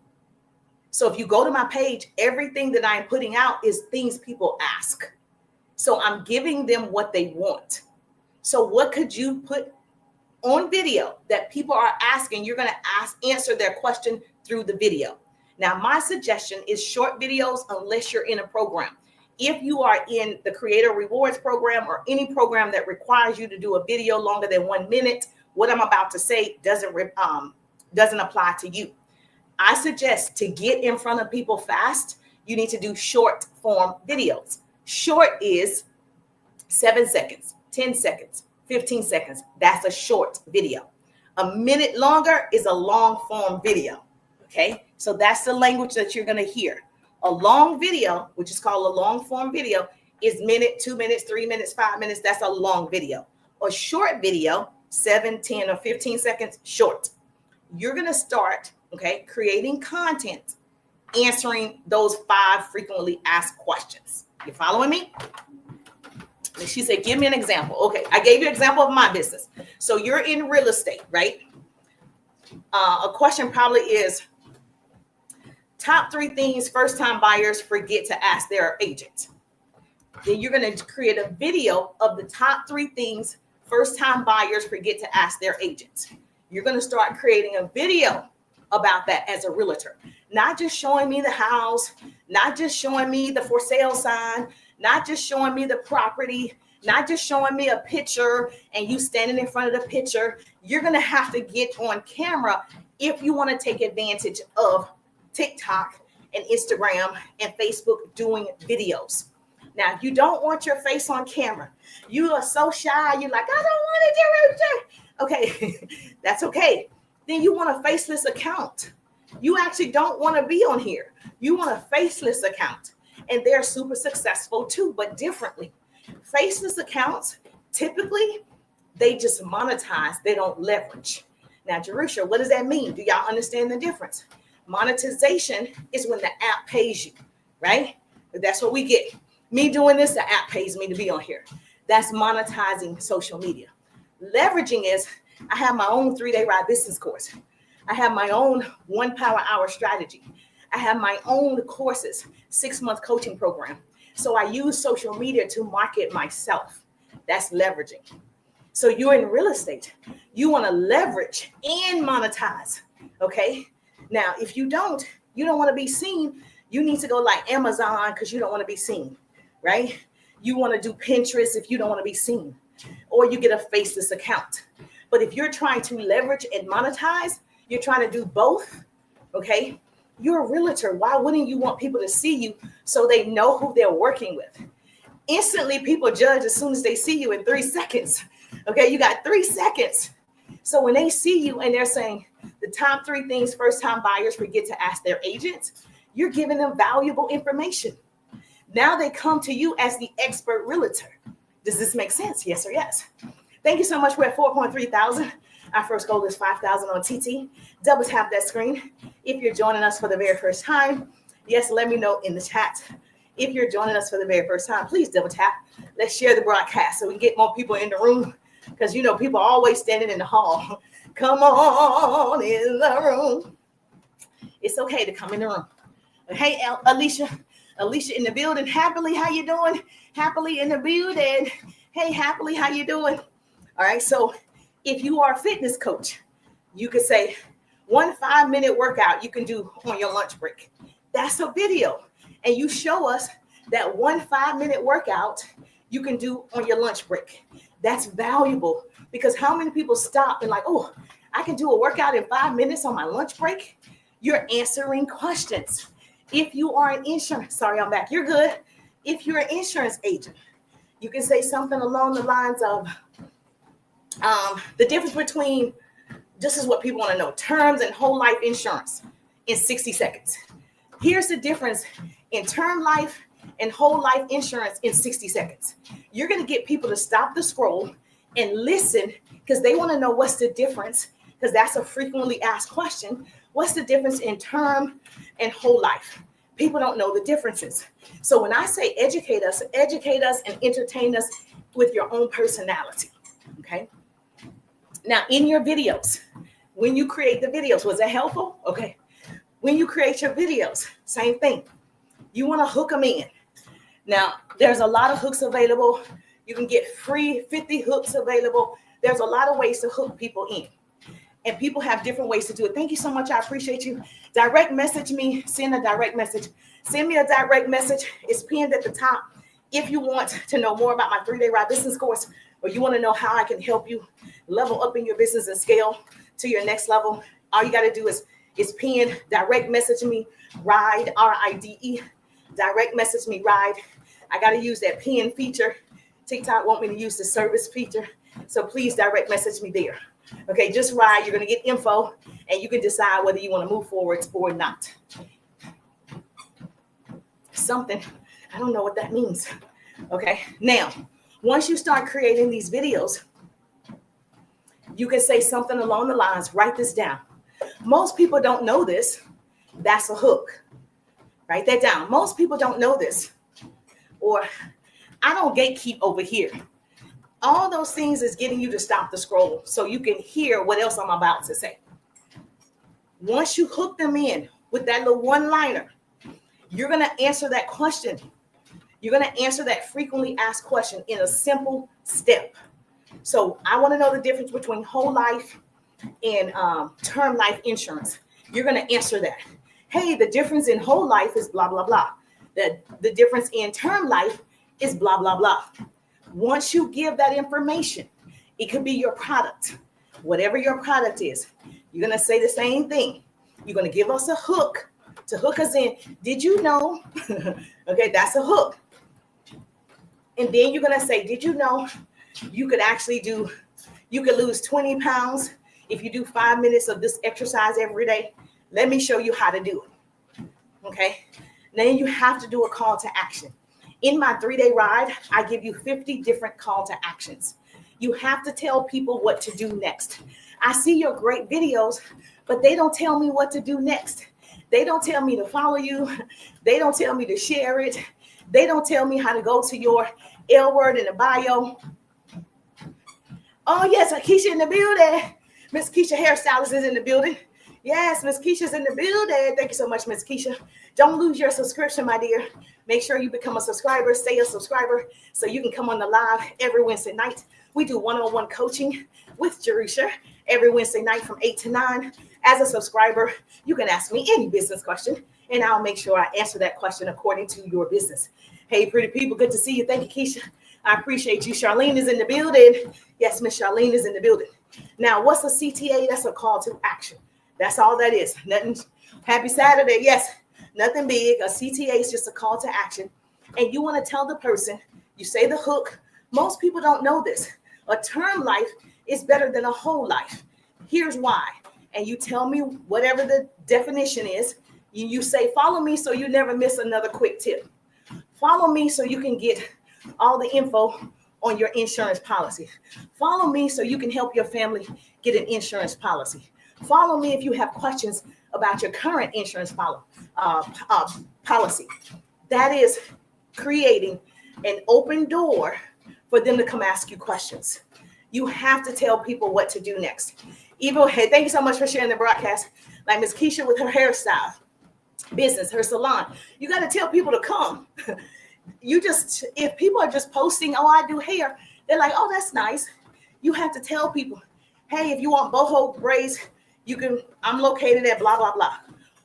So if you go to my page, everything that I'm putting out is things people ask. So I'm giving them what they want. So what could you put on video that people are asking? You're going to answer their question through the video. Now, my suggestion is short videos unless you're in a program. If you are in the Creator Rewards program or any program that requires you to do a video longer than 1 minute, what I'm about to say doesn't apply to you. I suggest, to get in front of people fast, you need to do short form videos. Short is 7 seconds, 10 seconds, 15 seconds. That's a short video. A minute longer is a long form video. Okay, so that's the language that you're going to hear. A long video, which is called a long form video, is minute, 2 minutes, 3 minutes, 5 minutes. That's a long video. A short video, 7, 10, or 15 seconds, short. You're going to start, creating content, answering those 5 frequently asked questions. You following me? And she said, give me an example. Okay, I gave you an example of my business. So you're in real estate, right? A question probably is, top 3 things first-time buyers forget to ask their agent. Then you're going to create a video of the top 3 things first-time buyers forget to ask their agent. You're going to start creating a video about that as a realtor. Not just showing me the house, not just showing me the for sale sign, not just showing me the property, not just showing me a picture and you standing in front of the picture. You're going to have to get on camera if you want to take advantage of TikTok and Instagram and Facebook doing videos. Now, if you don't want your face on camera, you are so shy, you're like, I don't want to do it. Okay, that's okay. Then you want a faceless account. You actually don't want to be on here. You want a faceless account. And they're super successful too, but differently. Faceless accounts, typically, they just monetize. They don't leverage. Now, Jerusha, what does that mean? Do y'all understand the difference? Monetization is when the app pays you, right? That's what we get. Me doing this, the app pays me to be on here. That's monetizing social media. Leveraging is, I have my own 3-day ride business course. I have my own 1 power hour strategy. I have my own courses, 6-month coaching program. So I use social media to market myself. That's leveraging. So you're in real estate. You want to leverage and monetize. Okay. Now, if you don't want to be seen, you need to go like Amazon because you don't want to be seen, right? You want to do Pinterest if you don't want to be seen, or you get a faceless account. But if you're trying to leverage and monetize, you're trying to do both, okay? You're a realtor. Why wouldn't you want people to see you so they know who they're working with? Instantly, people judge as soon as they see you in 3 seconds. Okay, you got 3 seconds. So when they see you and they're saying the top 3 things first-time buyers forget to ask their agents, you're giving them valuable information. Now they come to you as the expert realtor. Does this make sense? Yes or yes? Thank you so much. We're at 4.3 thousand. Our first goal is 5,000 on TT. Double tap that screen. If you're joining us for the very first time, yes, let me know in the chat. If you're joining us for the very first time, please double tap. Let's share the broadcast so we can get more people in the room, because you know people are always standing in the hall. Come on in the room. It's okay to come in the room. Hey, Alicia in the building. Happily, how you doing? Happily in the building. Hey, Happily, how you doing? All right, so if you are a fitness coach, you could say 1 5-minute workout you can do on your lunch break. That's a video. And you show us That 5-minute workout you can do on your lunch break. That's valuable because how many people stop and like, oh, I can do a workout in 5 minutes on my lunch break? You're answering questions. If you are an insurance, sorry, I'm back. You're good. If you're an insurance agent, you can say something along the lines of the difference between, this is what people want to know, terms and whole life insurance in 60 seconds. Here's the difference in term life and whole life insurance in 60 seconds. You're going to get people to stop the scroll and listen because they want to know what's the difference, because that's a frequently asked question. What's the difference in term and whole life? People don't know the differences. So when I say educate us and entertain us with your own personality. Okay. Now in your videos, when you create the videos, was that helpful? Okay. When you create your videos, same thing. You want to hook them in. Now, there's a lot of hooks available. You can get free 50 hooks available. There's a lot of ways to hook people in. And people have different ways to do it. Thank you so much. I appreciate you. Direct message me. Send a direct message. Send me a direct message. It's pinned at the top. If you want to know more about my 3-day ride business course, or you want to know how I can help you level up in your business and scale to your next level, all you got to do is pin, direct message me, RIDE, RIDE, direct message me, RIDE. I got to use that pin feature. TikTok want me to use the service feature. So please direct message me there. Okay, just RIDE. You're going to get info and you can decide whether you want to move forward or not. Something, I don't know what that means. Okay, now, once you start creating these videos, you can say something along the lines, write this down. Most people don't know this. That's a hook. Write that down. Most people don't know this. Or I don't gatekeep over here. All those things is getting you to stop the scroll so you can hear what else I'm about to say. Once you hook them in with that little one-liner, you're going to answer that question. You're going to answer that frequently asked question in a simple step. So I want to know the difference between whole life and term life insurance. You're going to answer that. Hey, the difference in whole life is blah, blah, blah. The difference in term life is blah, blah, blah. Once you give that information, it could be your product. Whatever your product is, you're going to say the same thing. You're going to give us a hook to hook us in. Did you know? Okay, that's a hook. And then you're going to say, did you know you could lose 20 pounds if you do 5 minutes of this exercise every day? Let me show you how to do it. Okay. Then you have to do a call to action. In my 3-day ride, I give you 50 different call to actions. You have to tell people what to do next. I see your great videos, but they don't tell me what to do next. They don't tell me to follow you. They don't tell me to share it. They don't tell me how to go to your L word in the bio. Oh, yes, Keisha in the building. Miss Keisha Hairstylist is in the building. Yes, Miss Keisha's in the building. Thank you so much, Miss Keisha. Don't lose your subscription, my dear. Make sure you become a subscriber, stay a subscriber, so you can come on the live every Wednesday night. We do one-on-one coaching with Jerusha every Wednesday night from 8 to 9. As a subscriber, you can ask me any business question, and I'll make sure I answer that question according to your business. Hey, pretty people, good to see you. Thank you, Keisha. I appreciate you. Charlene is in the building. Yes, Miss Charlene is in the building. Now, what's a CTA? That's a call to action. That's all that is. Nothing. Happy Saturday. Yes, nothing big. A CTA is just a call to action. And you want to tell the person, you say the hook. Most people don't know this. A term life is better than a whole life. Here's why. And you tell me whatever the definition is. You say, follow me so you never miss another quick tip. Follow me so you can get all the info on your insurance policy. Follow me so you can help your family get an insurance policy. Follow me if you have questions about your current insurance policy. That is creating an open door for them to come ask you questions. You have to tell people what to do next. Even, hey, thank you so much for sharing the broadcast. Like Miss Keisha with her hairstyle business, her salon. You got to tell people to come. If people are just posting, oh, I do hair, they're like, oh, that's nice. You have to tell people, hey, if you want boho braids, I'm located at blah, blah, blah.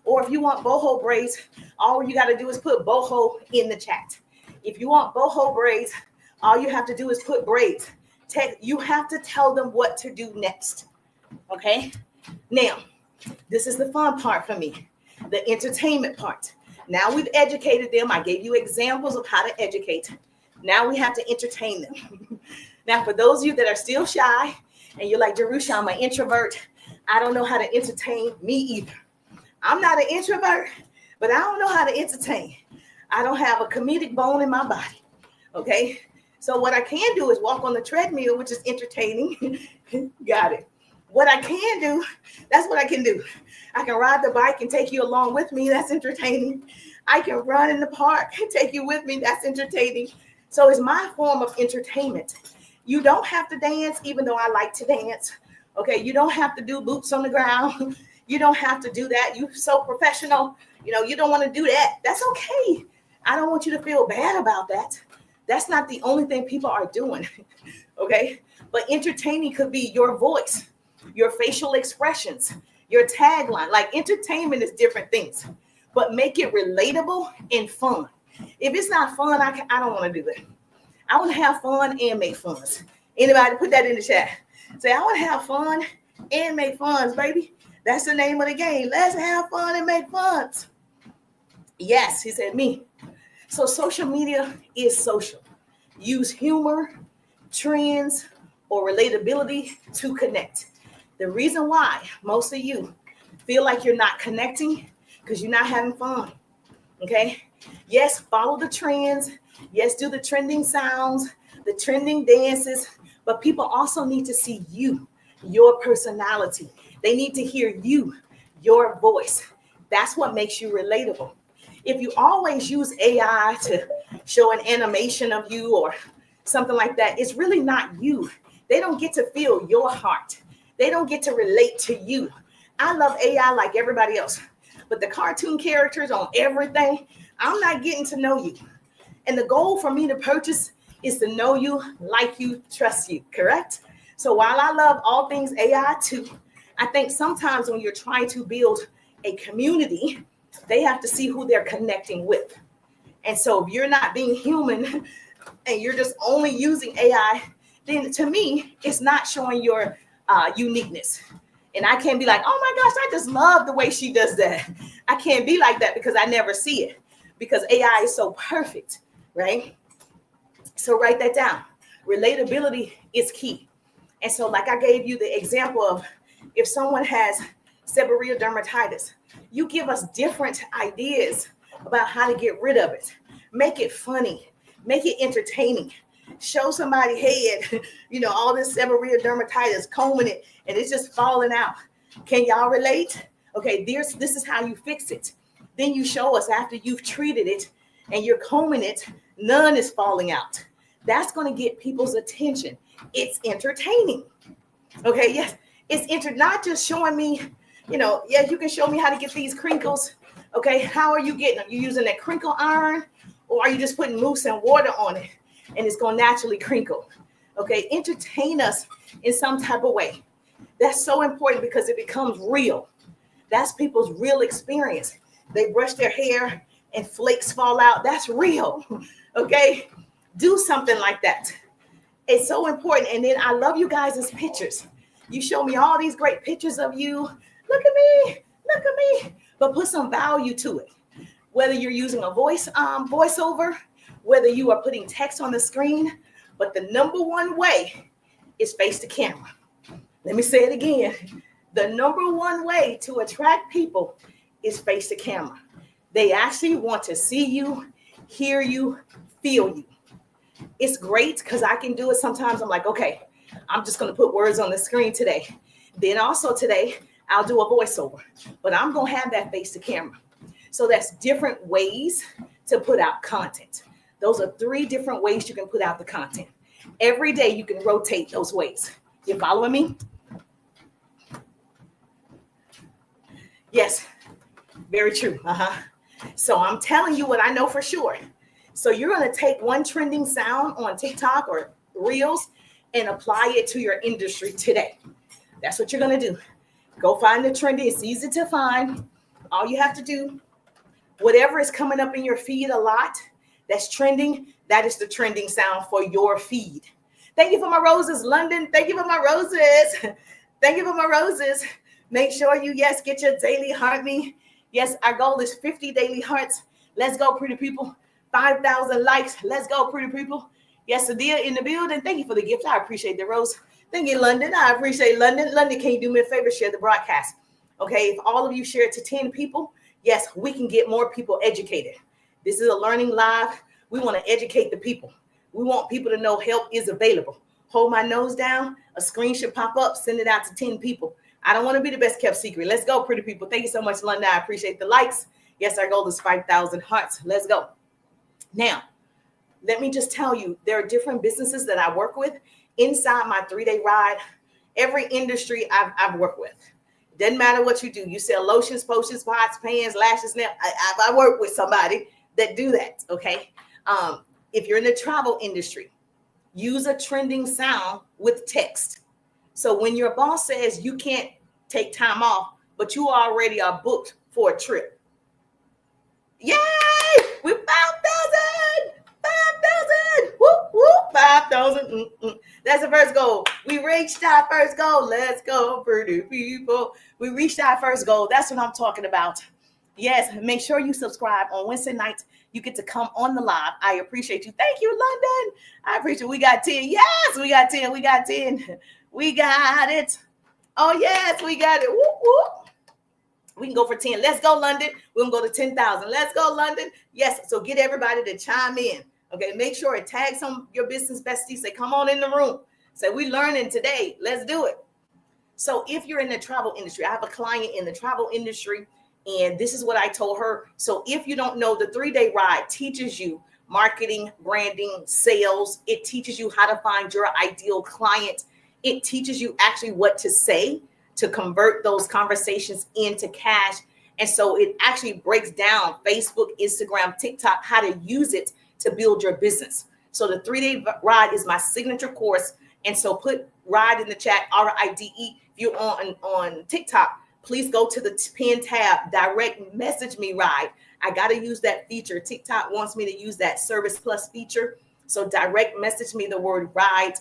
Or if you want boho braids, all you got to do is put boho in the chat. If you want boho braids, all you have to do is put braids. You have to tell them what to do next. Okay? Now, this is the fun part for me, the entertainment part. Now we've educated them. I gave you examples of how to educate. Now we have to entertain them. Now, for those of you that are still shy and you're like, Jerusha, I'm an introvert. I don't know how to entertain. Me either. I'm not an introvert, but I don't know how to entertain. I don't have a comedic bone in my body. Okay? So what I can do is walk on the treadmill, which is entertaining. Got it. What I can do, that's what I can do. I can ride the bike and take you along with me. That's entertaining. I can run in the park and take you with me. That's entertaining. So it's my form of entertainment. You don't have to dance, even though I like to dance. Okay, you don't have to do boots on the ground. You don't have to do that. You're so professional. You don't want to do that. That's okay. I don't want you to feel bad about that. That's not the only thing people are doing. Okay, but entertaining could be your voice, your facial expressions, your tagline. Like, entertainment is different things, but make it relatable and fun. If it's not fun, I don't want to do it. I want to have fun and make funs. Anybody put that in the chat? Say, I want to have fun and make funs, baby. That's the name of the game. Let's have fun and make funs. Yes, he said me. So social media is social. Use humor, trends, or relatability to connect. The reason why most of you feel like you're not connecting because you're not having fun. Okay? Yes, follow the trends. Yes, do the trending sounds, the trending dances, but people also need to see you, your personality. They need to hear you, your voice. That's what makes you relatable. If you always use AI to show an animation of you or something like that, it's really not you. They don't get to feel your heart. They don't get to relate to you. I love AI like everybody else, but the cartoon characters on everything, I'm not getting to know you. And the goal for me to purchase is to know you, like you, trust you, correct? So while I love all things AI too, I think sometimes when you're trying to build a community, they have to see who they're connecting with. And so if you're not being human and you're just only using AI, then to me, it's not showing your uniqueness. And I can't be like, oh my gosh, I just love the way she does that. I can't be like that because I never see it, because AI is so perfect, right? So write that down. Relatability is key. And so like I gave you the example of, if someone has seborrheic dermatitis, you give us different ideas about how to get rid of it. Make it funny, make it entertaining. Show somebody head, all this seborrheic dermatitis, combing it, and it's just falling out. Can y'all relate? Okay, this is how you fix it. Then you show us after you've treated it and you're combing it, none is falling out. That's going to get people's attention. It's entertaining. Okay, yes, it's not just showing me, yeah, you can show me how to get these crinkles. Okay, how are you getting them? You using that crinkle iron, or are you just putting mousse and water on it and it's going to naturally crinkle? Okay, entertain us in some type of way. That's so important because it becomes real. That's people's real experience. They brush their hair and flakes fall out. That's real. Okay, do something like that. It's so important. And then I love you guys' pictures. You show me all these great pictures of you. Look at me, but put some value to it. Whether you're using a voiceover, whether you are putting text on the screen, but the number one way is face to camera. Let me say it again. The number one way to attract people is face to camera. They actually want to see you, hear you, feel you. It's great because I can do it sometimes. I'm like, okay, I'm just going to put words on the screen today. Then also today, I'll do a voiceover, but I'm going to have that face to camera. So that's different ways to put out content. Those are 3 different ways you can put out the content. Every day you can rotate those ways. You following me? Yes, very true. So I'm telling you what I know for sure. So you're going to take one trending sound on TikTok or Reels and apply it to your industry today. That's what you're going to do. Go find the trending. It's easy to find. All you have to do, whatever is coming up in your feed a lot, that's trending, that is the trending sound for your feed. Thank you for my roses, London. Thank you for my roses. Thank you for my roses. Make sure you, yes, get your daily heart me. Yes, our goal is 50 daily hearts. Let's go, pretty people. 5,000 likes. Let's go, pretty people. Yes, Adia in the building. Thank you for the gift. I appreciate the rose. Thank you, London. I appreciate London. London, can you do me a favor? Share the broadcast. Okay, if all of you share it to 10 people, yes, we can get more people educated. This is a learning live. We want to educate the people. We want people to know help is available. Hold my nose down. A screen should pop up. Send it out to 10 people. I don't want to be the best kept secret. Let's go, pretty people. Thank you so much, London. I appreciate the likes. Yes, our goal is 5,000 hearts. Let's go. Now, let me just tell you, there are different businesses that I work with inside my 3-day ride. Every industry I've worked with. Doesn't matter what you do. You sell lotions, potions, pots, pans, lashes. Now, I work with somebody that do that, okay? If you're in the travel industry, use a trending sound with text. So when your boss says you can't take time off, but you already are booked for a trip. Yay! We 5,000! 5,000! Whoop, whoop, 5,000. That's the first goal. We reached our first goal. Let's go, pretty people. We reached our first goal. That's what I'm talking about. Yes, make sure you subscribe on Wednesday nights. You get to come on the live. I appreciate you. Thank you, London. I appreciate it. We got 10. Yes, we got 10. We got 10. We got it. Oh, yes, we got it. Whoop, whoop. We can go for 10. Let's go, London. We're going to go to 10,000. Let's go, London. Yes, so get everybody to chime in. Okay, make sure it tags some your business besties. Say, come on in the room. Say, we learning today. Let's do it. So if you're in the travel industry, I have a client in the travel industry, and this is what I told her. So if you don't know, the 3-day ride teaches you marketing, branding, sales. It teaches you how to find your ideal client. It teaches you actually what to say to convert those conversations into cash. And so it actually breaks down Facebook, Instagram, TikTok, how to use it to build your business. So the 3-day ride is my signature course. And so put RIDE in the chat, RIDE. If you're on TikTok, please go to the pin tab, direct message me RIDE. I got to use that feature. TikTok wants me to use that Service Plus feature. So direct message me the word RIDE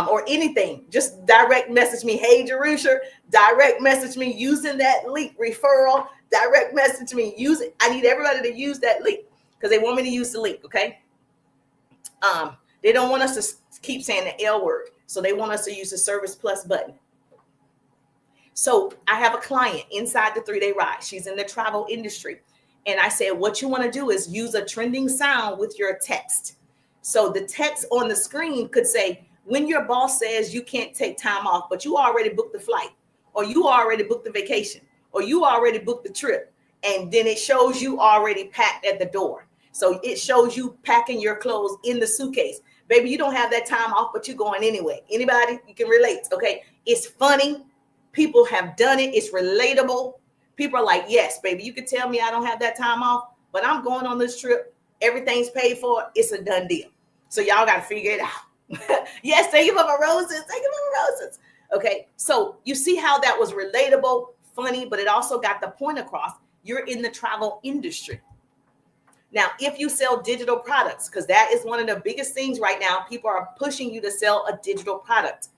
or anything. Just direct message me. Hey, Jerusha, direct message me using that link referral. Direct message me. Use it. I need everybody to use that link because they want me to use the link. Okay. They don't want us to keep saying the L word. So they want us to use the Service Plus button. So I have a client inside the 3-day ride. She's in the travel industry. And I said, what you want to do is use a trending sound with your text. So the text on the screen could say, when your boss says you can't take time off, but you already booked the flight, or you already booked the vacation, or you already booked the trip. And then it shows you already packed at the door. So it shows you packing your clothes in the suitcase. Baby, you don't have that time off, but you're going anyway. Anybody? You can relate. Okay. It's funny. People have done it. It's relatable. People are like, yes, baby, you can tell me I don't have that time off, but I'm going on this trip. Everything's paid for. It's a done deal. So y'all got to figure it out. Yes, thank you for my roses. Thank you for my roses. Okay. So you see how that was relatable, funny, but it also got the point across. You're in the travel industry. Now, if you sell digital products, because that is one of the biggest things right now, people are pushing you to sell a digital product.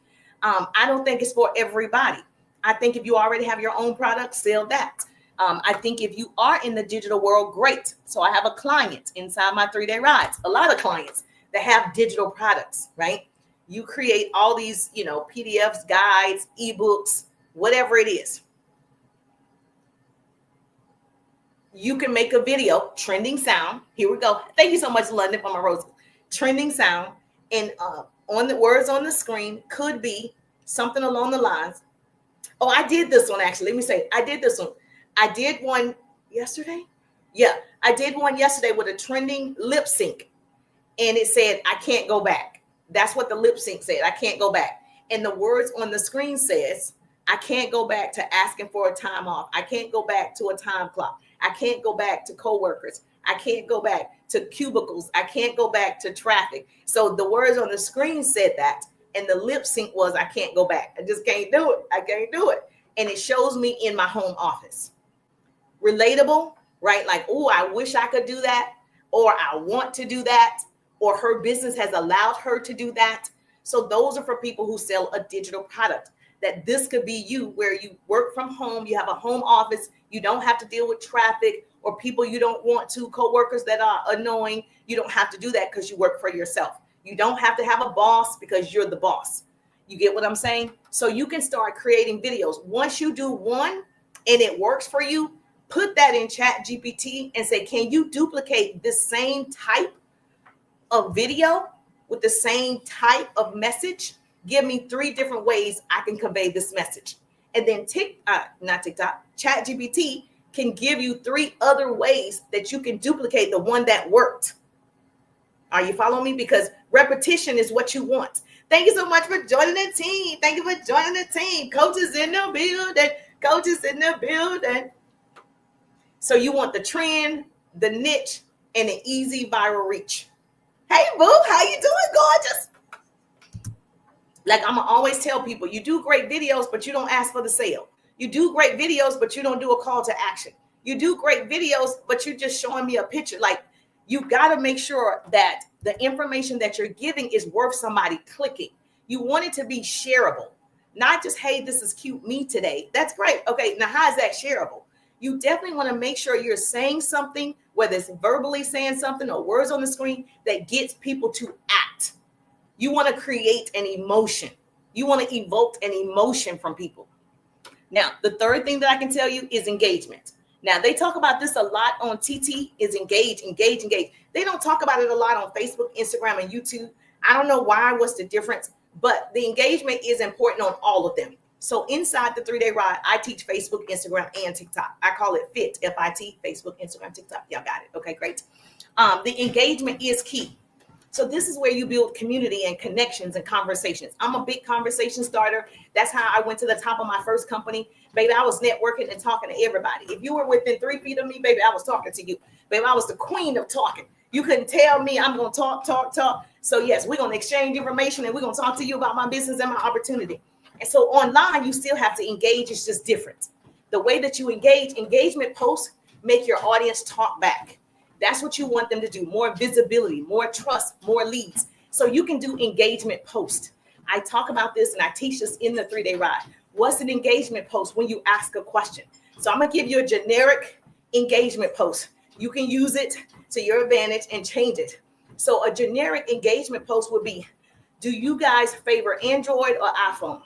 I don't think it's for everybody. I think if you already have your own product, sell that. I think if you are in the digital world, great. So I have a client inside my 3-day rides, a lot of clients that have digital products, right? You create all these, PDFs, guides, ebooks, whatever it is. You can make a video, trending sound. Here we go. Thank you so much, London, for my roses. Trending sound. And on the words on the screen could be something along the lines. Oh, I did this one, actually. Let me say, I did this one. I did one yesterday. Yeah, I did one yesterday with a trending lip sync. And it said, I can't go back. That's what the lip sync said. I can't go back. And the words on the screen says, I can't go back to asking for a time off. I can't go back to a time clock. I can't go back to coworkers. I can't go back to cubicles. I can't go back to traffic. So the words on the screen said that. And the lip sync was, I can't go back. I just can't do it. I can't do it. And it shows me in my home office. Relatable, right? Like, oh, I wish I could do that. or I want to do that, or her business has allowed her to do that. So those are for people who sell a digital product. That this could be you, where you work from home, you have a home office, you don't have to deal with traffic or people you don't want to, coworkers that are annoying. You don't have to do that because you work for yourself. You don't have to have a boss because you're the boss. You get what I'm saying? So you can start creating videos. Once you do one and it works for you, put that in ChatGPT and say, can you duplicate this same type of video with the same type of message? Give me 3 different ways I can convey this message. And then ChatGPT can give you 3 other ways that you can duplicate the one that worked. Are you following me? Because repetition is what you want. Thank you so much for joining the team. Thank you for joining the team. Coaches in the building. Coaches in the building. So you want the trend, the niche, and an easy viral reach. Hey, boo, how you doing, gorgeous? Like I'm going to always tell people, you do great videos, but you don't ask for the sale. You do great videos, but you don't do a call to action. You do great videos, but you're just showing me a picture. Like, you got to make sure that the information that you're giving is worth somebody clicking. You want it to be shareable, not just, hey, this is cute me today. That's great. Okay, now how is that shareable? You definitely want to make sure you're saying something, whether it's verbally saying something or words on the screen, that gets people to act. You want to create an emotion. You want to evoke an emotion from people. Now, the third thing that I can tell you is engagement. Now, they talk about this a lot on TT, is engage. They don't talk about it a lot on Facebook, Instagram, and YouTube. I don't know why, what's the difference, but the engagement is important on all of them. So inside the 3-day ride, I teach Facebook, Instagram, and TikTok. I call it FIT, F-I-T, Facebook, Instagram, TikTok. Y'all got it. Okay, great. The engagement is key. So this is where you build community and connections and conversations. I'm a big conversation starter. That's how I went to the top of my first company. Baby, I was networking and talking to everybody. If you were within 3 feet of me, baby, I was talking to you. Baby, I was the queen of talking. You couldn't tell me I'm going to talk. So yes, we're going to exchange information and we're going to talk to you about my business and my opportunity. And so online, you still have to engage. It's just different. The way that you engagement posts make your audience talk back. That's what you want them to do. More visibility, more trust, more leads. So you can do engagement post. I talk about this and I teach this in the 3-day ride. What's an engagement post? When you ask a question. So I'm going to give you a generic engagement post. You can use it to your advantage and change it. So a generic engagement post would be, do you guys favor Android or iPhone?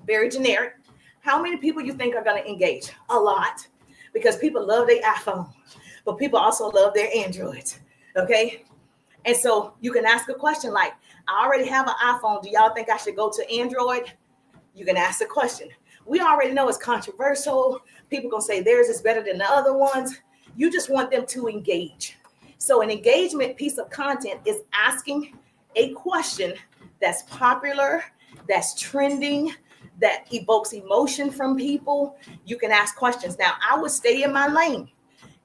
Very generic. How many people you think are going to engage? A lot, because people love their iPhone. But people also love their Androids, okay? And so you can ask a question like, I already have an iPhone. Do y'all think I should go to Android? You can ask the question. We already know it's controversial. People going to say theirs is better than the other ones. You just want them to engage. So an engagement piece of content is asking a question that's popular, that's trending, that evokes emotion from people. You can ask questions. Now, I would stay in my lane.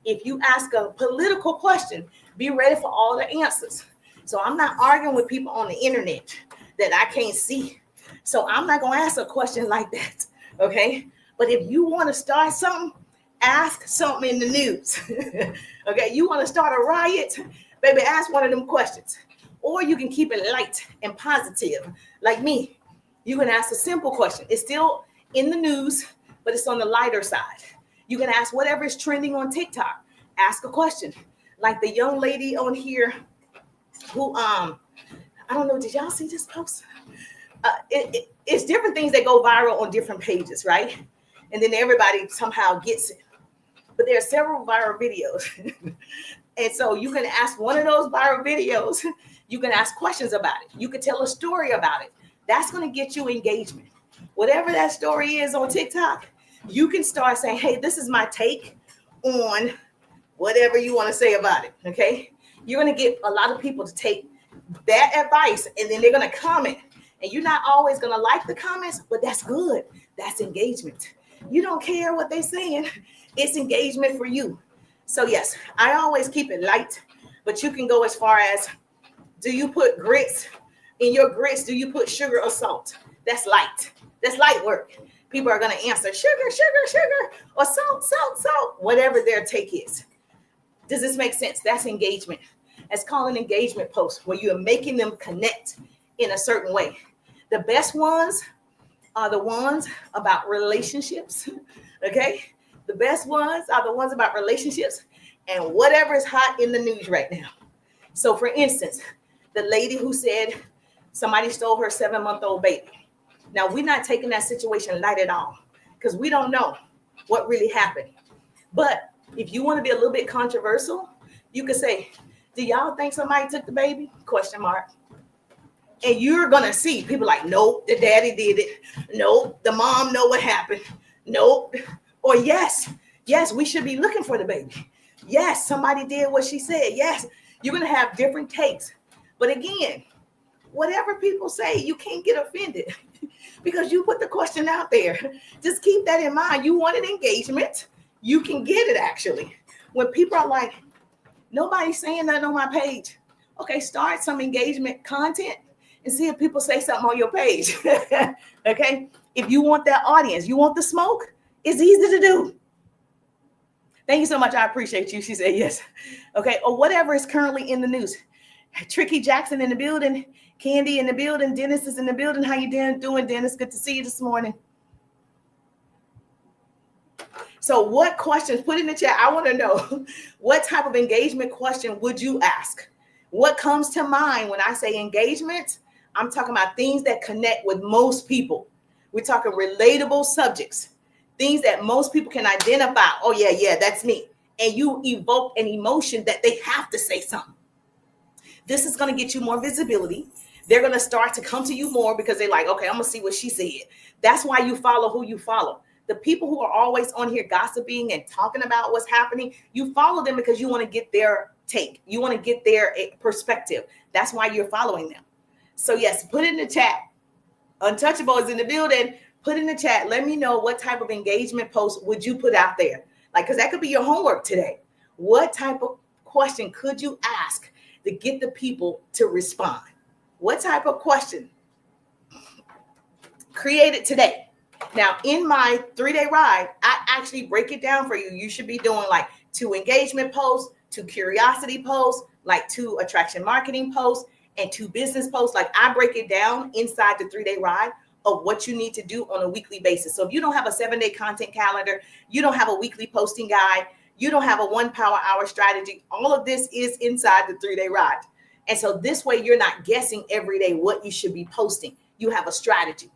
If you ask a political question, be ready for all the answers. So I'm not arguing with people on the internet that I can't see. So I'm not going to ask a question like that, okay? But if you want to start something, ask something in the news, okay? You want to start a riot, baby, ask one of them questions. Or you can keep it light and positive, like me. You can ask a simple question. It's still in the news, but it's on the lighter side. You can ask whatever is trending on TikTok. Ask a question. Like the young lady on here who, I don't know, did y'all see this post? It's different things that go viral on different pages, right? And then everybody somehow gets it. But there are several viral videos. And so you can ask one of those viral videos. You can ask questions about it. You can tell a story about it. That's going to get you engagement. Whatever that story is on TikTok, you can start saying, hey, this is my take on whatever you want to say about it, okay? You're going to get a lot of people to take that advice, and then they're going to comment. And you're not always going to like the comments, but that's good. That's engagement. You don't care what they're saying. It's engagement for you. So, yes, I always keep it light, but you can go as far as, do you put grits in your grits? Do you put sugar or salt? That's light. That's light work. People are going to answer sugar, or salt, whatever their take is. Does this make sense? That's engagement. That's called an engagement post, where you're making them connect in a certain way. The best ones are the ones about relationships. Okay. The best ones are the ones about relationships and whatever is hot in the news right now. So for instance, the lady who said somebody stole her 7-month-old baby. Now, we're not taking that situation light at all, because we don't know what really happened. But if you want to be a little bit controversial, you could say, do y'all think somebody took the baby? Question mark. And you're going to see people like, nope, the daddy did it. Nope, the mom know what happened. Nope. Or yes, we should be looking for the baby. Yes, somebody did what she said. Yes, you're going to have different takes. But again, whatever people say, you can't get offended because you put the question out there. Just keep that in mind. You want an engagement, you can get it actually. When people are like, nobody's saying nothing on my page. Okay, start some engagement content and see if people say something on your page. Okay, if you want that audience, you want the smoke, it's easy to do. Thank you so much. I appreciate you. She said yes. Okay, or whatever is currently in the news. Tricky Jackson in the building. Candy in the building. Dennis is in the building. How you doing, Dennis? Good to see you this morning. So what questions, put in the chat. I want to know, what type of engagement question would you ask? What comes to mind when I say engagement? I'm talking about things that connect with most people. We're talking relatable subjects, things that most people can identify. Oh yeah, that's me. And you evoke an emotion that they have to say something. This is going to get you more visibility. They're going to start to come to you more because they're like, okay, I'm going to see what she said. That's why you follow who you follow. The people who are always on here gossiping and talking about what's happening, you follow them because you want to get their take. You want to get their perspective. That's why you're following them. So yes, put in the chat. Untouchable is in the building. Put in the chat. Let me know what type of engagement post would you put out there? Like, because that could be your homework today. What type of question could you ask to get the people to respond? What type of question? Create it today. Now, in my 3-day ride, I actually break it down for you. You should be doing like 2 engagement posts, 2 curiosity posts, like 2 attraction marketing posts, and 2 business posts. Like, I break it down inside the 3-day ride of what you need to do on a weekly basis. So if you don't have a 7-day content calendar, you don't have a weekly posting guide, you don't have a 1 power hour strategy, all of this is inside the 3-day ride. And so this way you're not guessing every day what you should be posting. You have a strategy.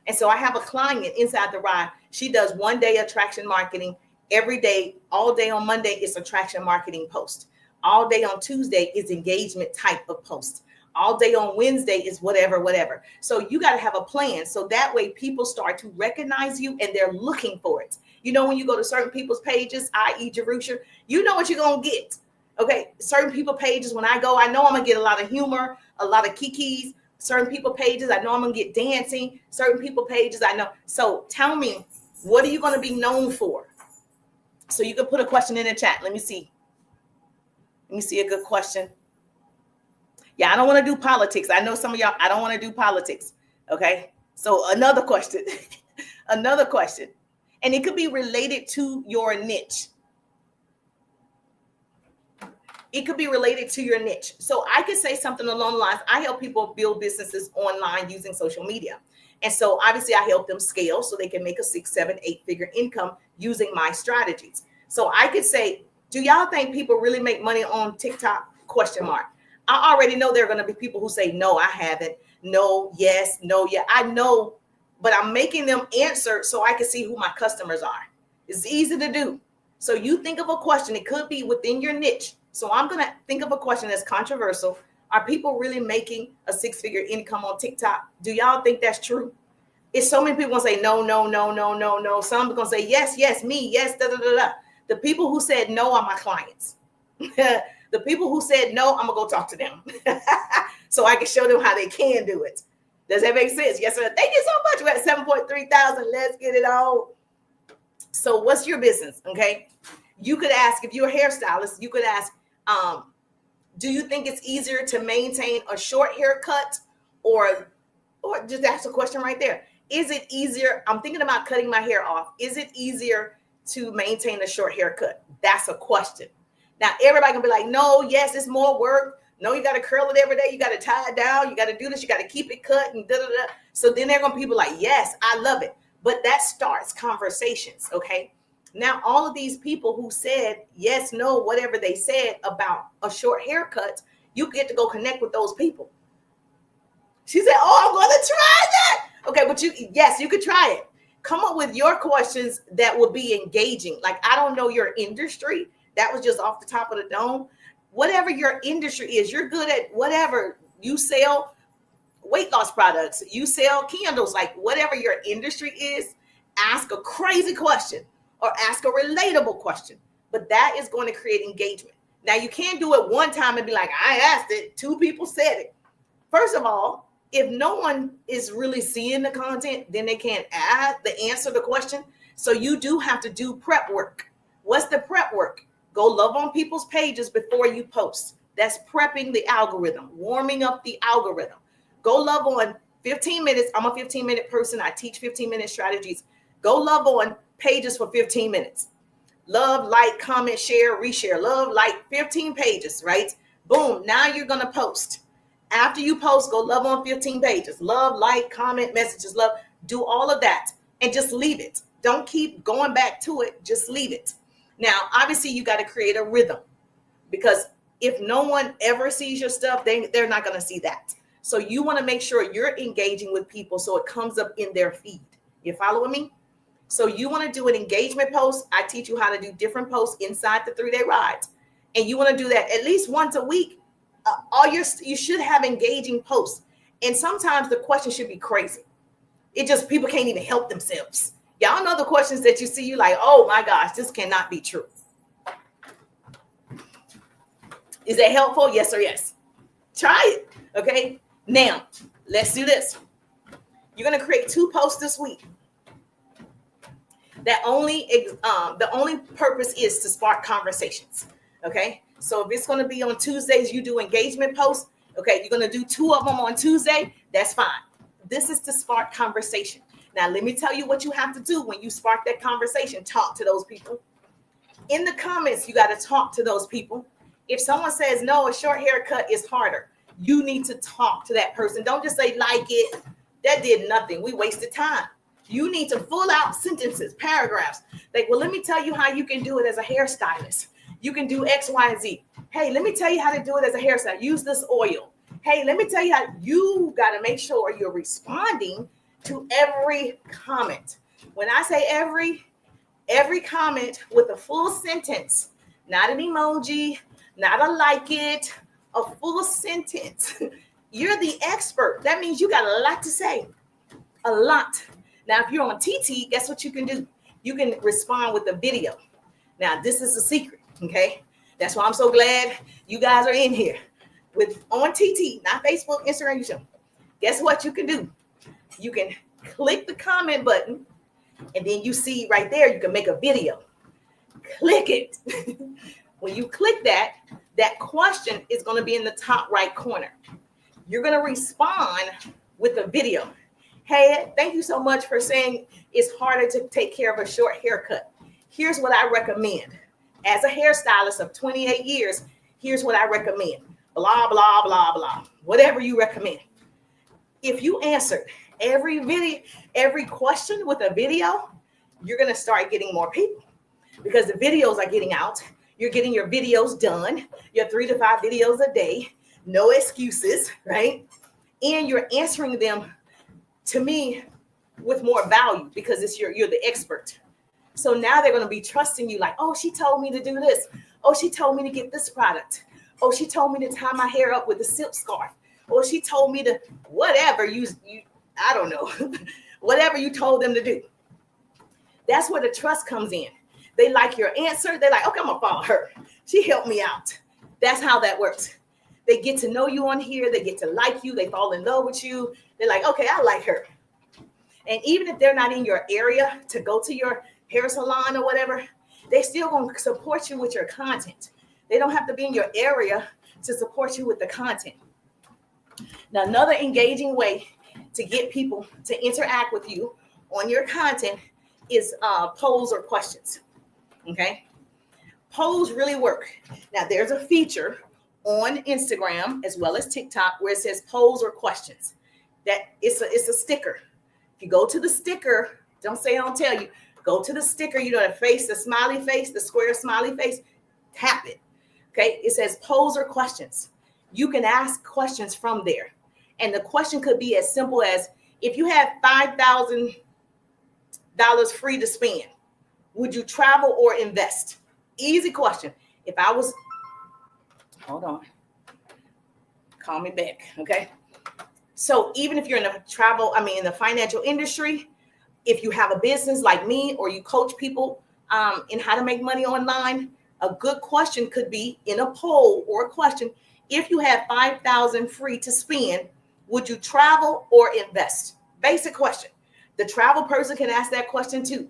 And so I have a client inside the ride. She does 1 day attraction marketing every day. All day on Monday is attraction marketing post. All day on Tuesday is engagement type of post. All day on Wednesday is whatever. So you got to have a plan. So that way people start to recognize you and they're looking for it. You know, when you go to certain people's pages, i.e. Jerusha, you know what you're going to get. Okay. Certain people pages, when I go, I know I'm going to get a lot of humor, a lot of kikis. Certain people pages, I know I'm going to get dancing. Certain people pages, I know. So tell me, what are you going to be known for? So you can put a question in the chat. Let me see a good question. Yeah, I don't want to do politics. I know some of y'all, I don't want to do politics. Okay. So another question, another question. And it could be related to your niche. It could be related to your niche. So I could say something along the lines, I help people build businesses online using social media. And so obviously I help them scale so they can make a 6, 7, 8-figure income using my strategies. So I could say, do y'all think people really make money on TikTok? Question mark. I already know there are going to be people who say, no, I haven't. No, yes, no, yeah. I know, but I'm making them answer so I can see who my customers are. It's easy to do. So you think of a question. It could be within your niche. So I'm going to think of a question that's controversial. Are people really making a 6-figure income on TikTok? Do y'all think that's true? It's so many people going to say, no. Some are going to say, yes, me, yes, da. The people who said no are my clients. The people who said no, I'm going to go talk to them so I can show them how they can do it. Does that make sense? Yes, sir. Thank you so much. We're at 7.3 thousand. Let's get it on. So what's your business? Okay. You could ask, if you're a hairstylist, you could ask, do you think it's easier to maintain a short haircut or just ask a question right there? Is it easier? I'm thinking about cutting my hair off. Is it easier to maintain a short haircut? That's a question. Now, everybody can be like, no, yes, it's more work. No, you got to curl it every day. You got to tie it down. You got to do this. You got to keep it cut and da da da. So then they're going to be people like, yes, I love it. But that starts conversations, okay? Now, all of these people who said yes, no, whatever they said about a short haircut, you get to go connect with those people. She said, oh, I'm going to try that. Okay, but you could try it. Come up with your questions that will be engaging. Like, I don't know your industry. That was just off the top of the dome. Whatever your industry is, you're good at whatever. You sell weight loss products, you sell candles, like whatever your industry is, ask a crazy question or ask a relatable question. But that is going to create engagement. Now, you can't do it one time and be like, I asked it, 2 people said it. First of all, if no one is really seeing the content, then they can't answer the question. So you do have to do prep work. What's the prep work? Go love on people's pages before you post. That's prepping the algorithm, warming up the algorithm. Go love on 15 minutes. I'm a 15-minute person. I teach 15-minute strategies. Go love on pages for 15 minutes. Love, like, comment, share, reshare. Love, like, 15 pages, right? Boom. Now you're going to post. After you post, go love on 15 pages. Love, like, comment, messages, love. Do all of that and just leave it. Don't keep going back to it. Just leave it. Now, obviously, you got to create a rhythm, because if no one ever sees your stuff, they're not going to see that. So you want to make sure you're engaging with people so it comes up in their feed. You following me? So you want to do an engagement post. I teach you how to do different posts inside the 3-day rides. And you want to do that at least once a week. You should have engaging posts. And sometimes the question should be crazy. It just, people can't even help themselves. Y'all know the questions that you see, you like, oh my gosh, this cannot be true. Is that helpful? Yes or yes? Try it. Okay. Now, let's do this. You're going to create 2 posts this week. The only purpose is to spark conversations. Okay. So if it's going to be on Tuesdays, you do engagement posts. Okay. You're going to do 2 of them on Tuesday. That's fine. This is to spark conversation. Now, let me tell you what you have to do when you spark that conversation. Talk to those people. In the comments, you got to talk to those people. If someone says, no, a short haircut is harder, you need to talk to that person. Don't just say, like it. That did nothing. We wasted time. You need to full out sentences, paragraphs. Like, well, let me tell you how you can do it as a hairstylist. You can do X, Y, and Z. Hey, let me tell you how to do it as a hairstylist. Use this oil. Hey, let me tell you how. You got to make sure you're responding to every comment. When I say every comment with a full sentence, not an emoji, not a like it, a full sentence. You're the expert. That means you got a lot to say. A lot. Now, if you're on TT, guess what you can do? You can respond with a video. Now, this is a secret, okay? That's why I'm so glad you guys are in here on TT, not Facebook, Instagram, YouTube. Guess what you can do? You can click the comment button, and then you see right there, you can make a video. Click it. When you click that question is going to be in the top right corner. You're going to respond with a video. Hey, thank you so much for saying it's harder to take care of a short haircut. Here's what I recommend. As a hairstylist of 28 years, here's what I recommend. Blah, blah, blah, blah. Whatever you recommend. If you answered every question with a video, you're going to start getting more people, because the videos are getting out. You're getting your videos done, your 3 to 5 videos a day, no excuses, right? And you're answering them, to me, with more value, because you're the expert. So now they're going to be trusting you, like, oh, she told me to do this. Oh, she told me to get this product. Oh, she told me to tie my hair up with a silk scarf. Or she told me to whatever you I don't know, whatever you told them to do. That's where the trust comes in. They like your answer. They're like, okay, I'm going to follow her. She helped me out. That's how that works. They get to know you on here. They get to like you. They fall in love with you. They're like, okay, I like her. And even if they're not in your area to go to your hair salon or whatever, they still going to support you with your content. They don't have to be in your area to support you with the content. Now, another engaging way to get people to interact with you on your content is polls or questions. Okay. Polls really work. Now, there's a feature on Instagram as well as TikTok where it says polls or questions. That it's a sticker. If you go to the sticker, don't say I don't tell you. Go to the sticker, you know, the face, the smiley face, the square smiley face, tap it. Okay, it says polls or questions. You can ask questions from there. And the question could be as simple as, if you had $5,000 free to spend, would you travel or invest? Easy question. If I was, hold on, call me back, okay? So even if you're in in the financial industry, if you have a business like me, or you coach people in how to make money online, a good question could be in a poll or a question: if you had $5,000 free to spend, would you travel or invest? Basic question. The travel person can ask that question too.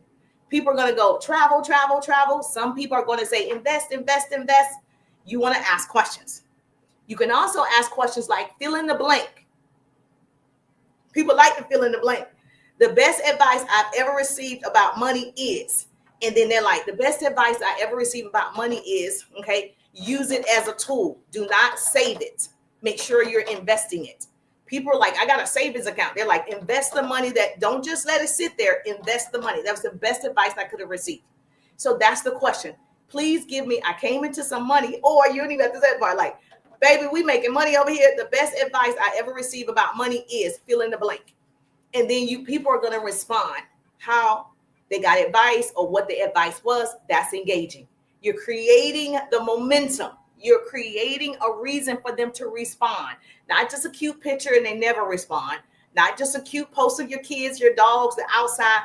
People are going to go travel, travel, travel. Some people are going to say invest, invest, invest. You want to ask questions. You can also ask questions like fill in the blank. People like to fill in the blank. The best advice I've ever received about money is, and then they're like, the best advice I ever received about money is, okay, use it as a tool. Do not save it. Make sure you're investing it. People are like, I got a savings account. They're like, invest the money. That don't just let it sit there. Invest the money. That was the best advice I could have received. So that's the question. Please give me, I came into some money, or you don't even have to say that part. Like, baby, we making money over here. The best advice I ever received about money is fill in the blank. And then people are going to respond how they got advice or what the advice was. That's engaging. You're creating the momentum. You're creating a reason for them to respond. Not just a cute picture and they never respond. Not just a cute post of your kids, your dogs, the outside.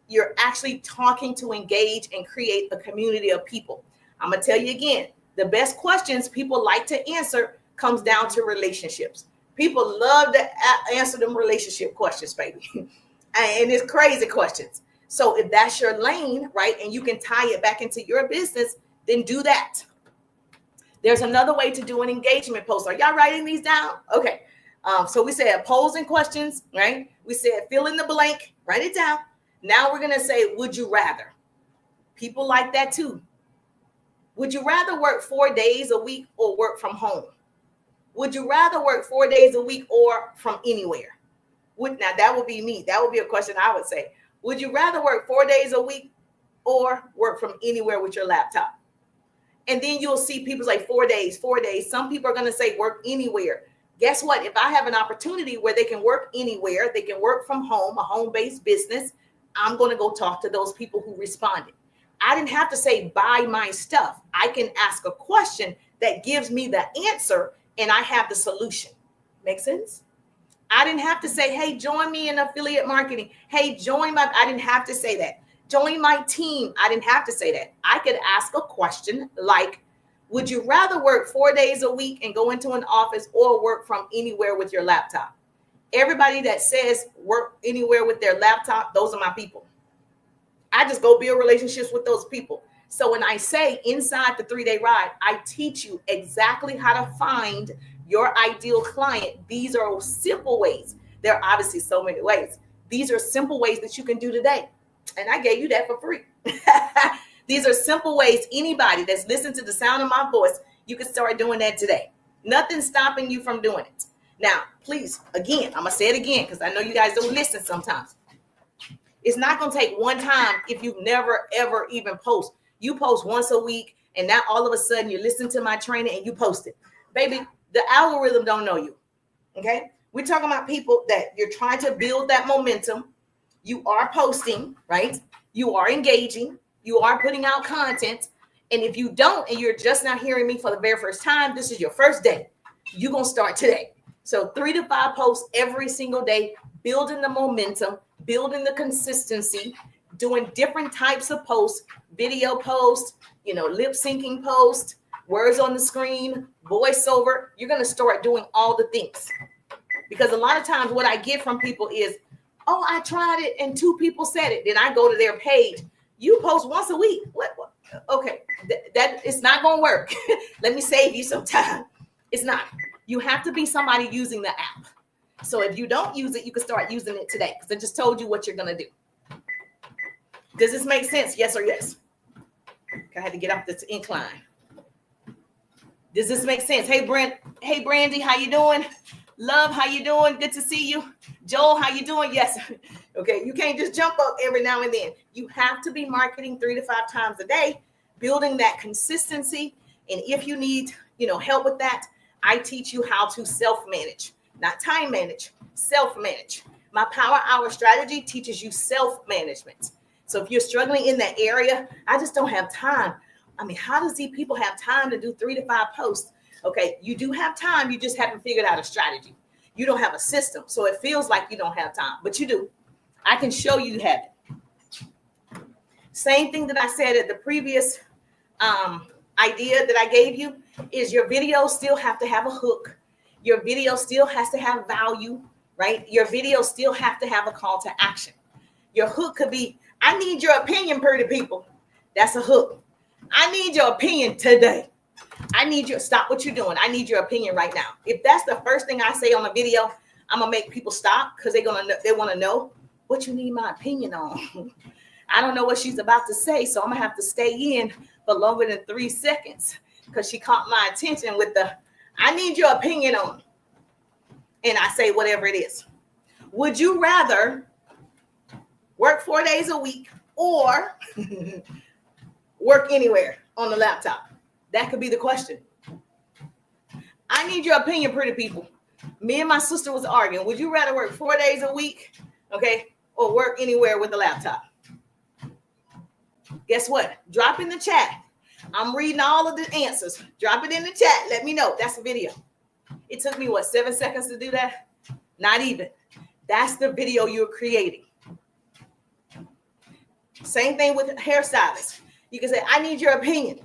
You're actually talking to engage and create a community of people. I'm going to tell you again, the best questions people like to answer comes down to relationships. People love to answer them relationship questions, baby. And it's crazy questions. So if that's your lane, right, and you can tie it back into your business, then do that. There's another way to do an engagement post. Are y'all writing these down? Okay. So we said polls and questions, right? We said fill in the blank, write it down. Now we're going to say, would you rather? People like that too. Would you rather work 4 days a week or work from home? Would you rather work 4 days a week or from anywhere? Now that would be me. That would be a question I would say. Would you rather work 4 days a week or work from anywhere with your laptop? And then you'll see people say 4 days, 4 days. Some people are going to say work anywhere. Guess what? If I have an opportunity where they can work anywhere, they can work from home, a home-based business, I'm going to go talk to those people who responded. I didn't have to say buy my stuff. I can ask a question that gives me the answer and I have the solution. Make sense? I didn't have to say, hey, join me in affiliate marketing. Hey, I didn't have to say that. Join my team. I didn't have to say that. I could ask a question like, would you rather work 4 days a week and go into an office or work from anywhere with your laptop? Everybody that says work anywhere with their laptop, those are my people. I just go build relationships with those people. So when I say inside the 3-day ride, I teach you exactly how to find your ideal client. These are simple ways. There are obviously so many ways. These are simple ways that you can do today. And I gave you that for free. These are simple ways. Anybody that's listening to the sound of my voice, you can start doing that today. Nothing's stopping you from doing it. Now, please, again, I'm going to say it again because I know you guys don't listen sometimes. It's not going to take one time if you've never, ever even post. You post once a week, and now all of a sudden you listen to my training and you post it. Baby, the algorithm don't know you, okay? We're talking about people that you're trying to build that momentum. You are posting, right? You are engaging. You are putting out content. And if you don't, and you're just now hearing me for the very first time, this is your first day. You're going to start today. So 3 to 5 posts every single day, building the momentum, building the consistency, doing different types of posts, video posts, lip syncing posts, words on the screen, voiceover. You're going to start doing all the things. Because a lot of times what I get from people is, oh, I tried it and 2 people said it. Then I go to their page. You post once a week. What? Okay, that it's not going to work. Let me save you some time. It's not. You have to be somebody using the app. So if you don't use it, you can start using it today because I just told you what you're going to do. Does this make sense? Yes or yes? I had to get off this incline. Does this make sense? Hey, Brent. Hey, Brandy, how you doing? Love, how you doing? Good to see you. Joel, how you doing? Yes. Okay, you can't just jump up every now and then. You have to be marketing 3 to 5 times a day, building that consistency. And if you need, help with that, I teach you how to self-manage, not time manage, self-manage. My Power Hour strategy teaches you self-management. So if you're struggling in that area, I just don't have time. I mean, how does these people have time to do 3 to 5 posts? Okay, you do have time. You just haven't figured out a strategy. You don't have a system. So it feels like you don't have time, but you do. I can show you have it. Same thing that I said at the previous idea that I gave you is your video still have to have a hook. Your video still has to have value, right? Your video still have to have a call to action. Your hook could be, I need your opinion, pretty people. That's a hook. I need your opinion today. I need you to stop what you're doing. I need your opinion right now. If that's the first thing I say on a video, I'm gonna make people stop because they want to know what you need my opinion on. I don't know what she's about to say, so I'm gonna have to stay in for longer than 3 seconds because she caught my attention with the I need your opinion on. And I say whatever it is. Would you rather work 4 days a week or work anywhere on the laptop? That could be the question. I need your opinion, pretty people. Me and my sister was arguing. Would you rather work 4 days a week, okay, or work anywhere with a laptop? Guess what? Drop in the chat. I'm reading all of the answers. Drop it in the chat. Let me know. That's a video. It took me, 7 seconds to do that? Not even. That's the video you're creating. Same thing with hairstylists. You can say, I need your opinion.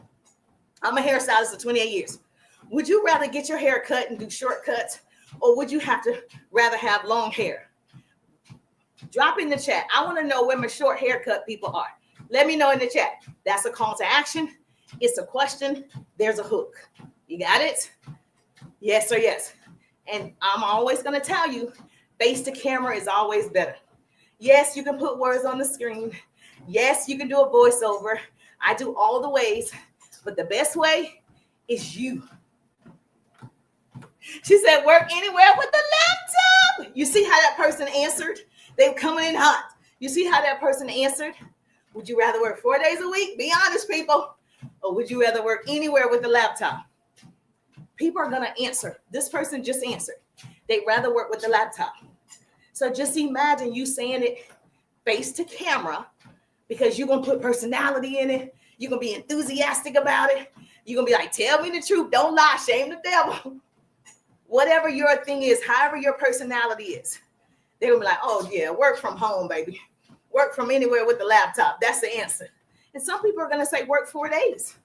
I'm a hairstylist for 28 years. Would you rather get your hair cut and do shortcuts, or would you rather have long hair? Drop in the chat. I want to know where my short haircut people are. Let me know in the chat. That's a call to action. It's a question. There's a hook. You got it? Yes or yes. And I'm always going to tell you, face to camera is always better. Yes, you can put words on the screen. Yes, you can do a voiceover. I do all the ways, but the best way is you. She said, work anywhere with the laptop. You see how that person answered? They were coming in hot. You see how that person answered? Would you rather work 4 days a week? Be honest, people. Or would you rather work anywhere with a laptop? People are going to answer. This person just answered. They'd rather work with the laptop. So just imagine you saying it face to camera because you're going to put personality in it. You're going to be enthusiastic about it. You're going to be like, tell me the truth. Don't lie. Shame the devil. Whatever your thing is, however your personality is, they're going to be like, oh, yeah, work from home, baby. Work from anywhere with the laptop. That's the answer. And some people are going to say work 4 days.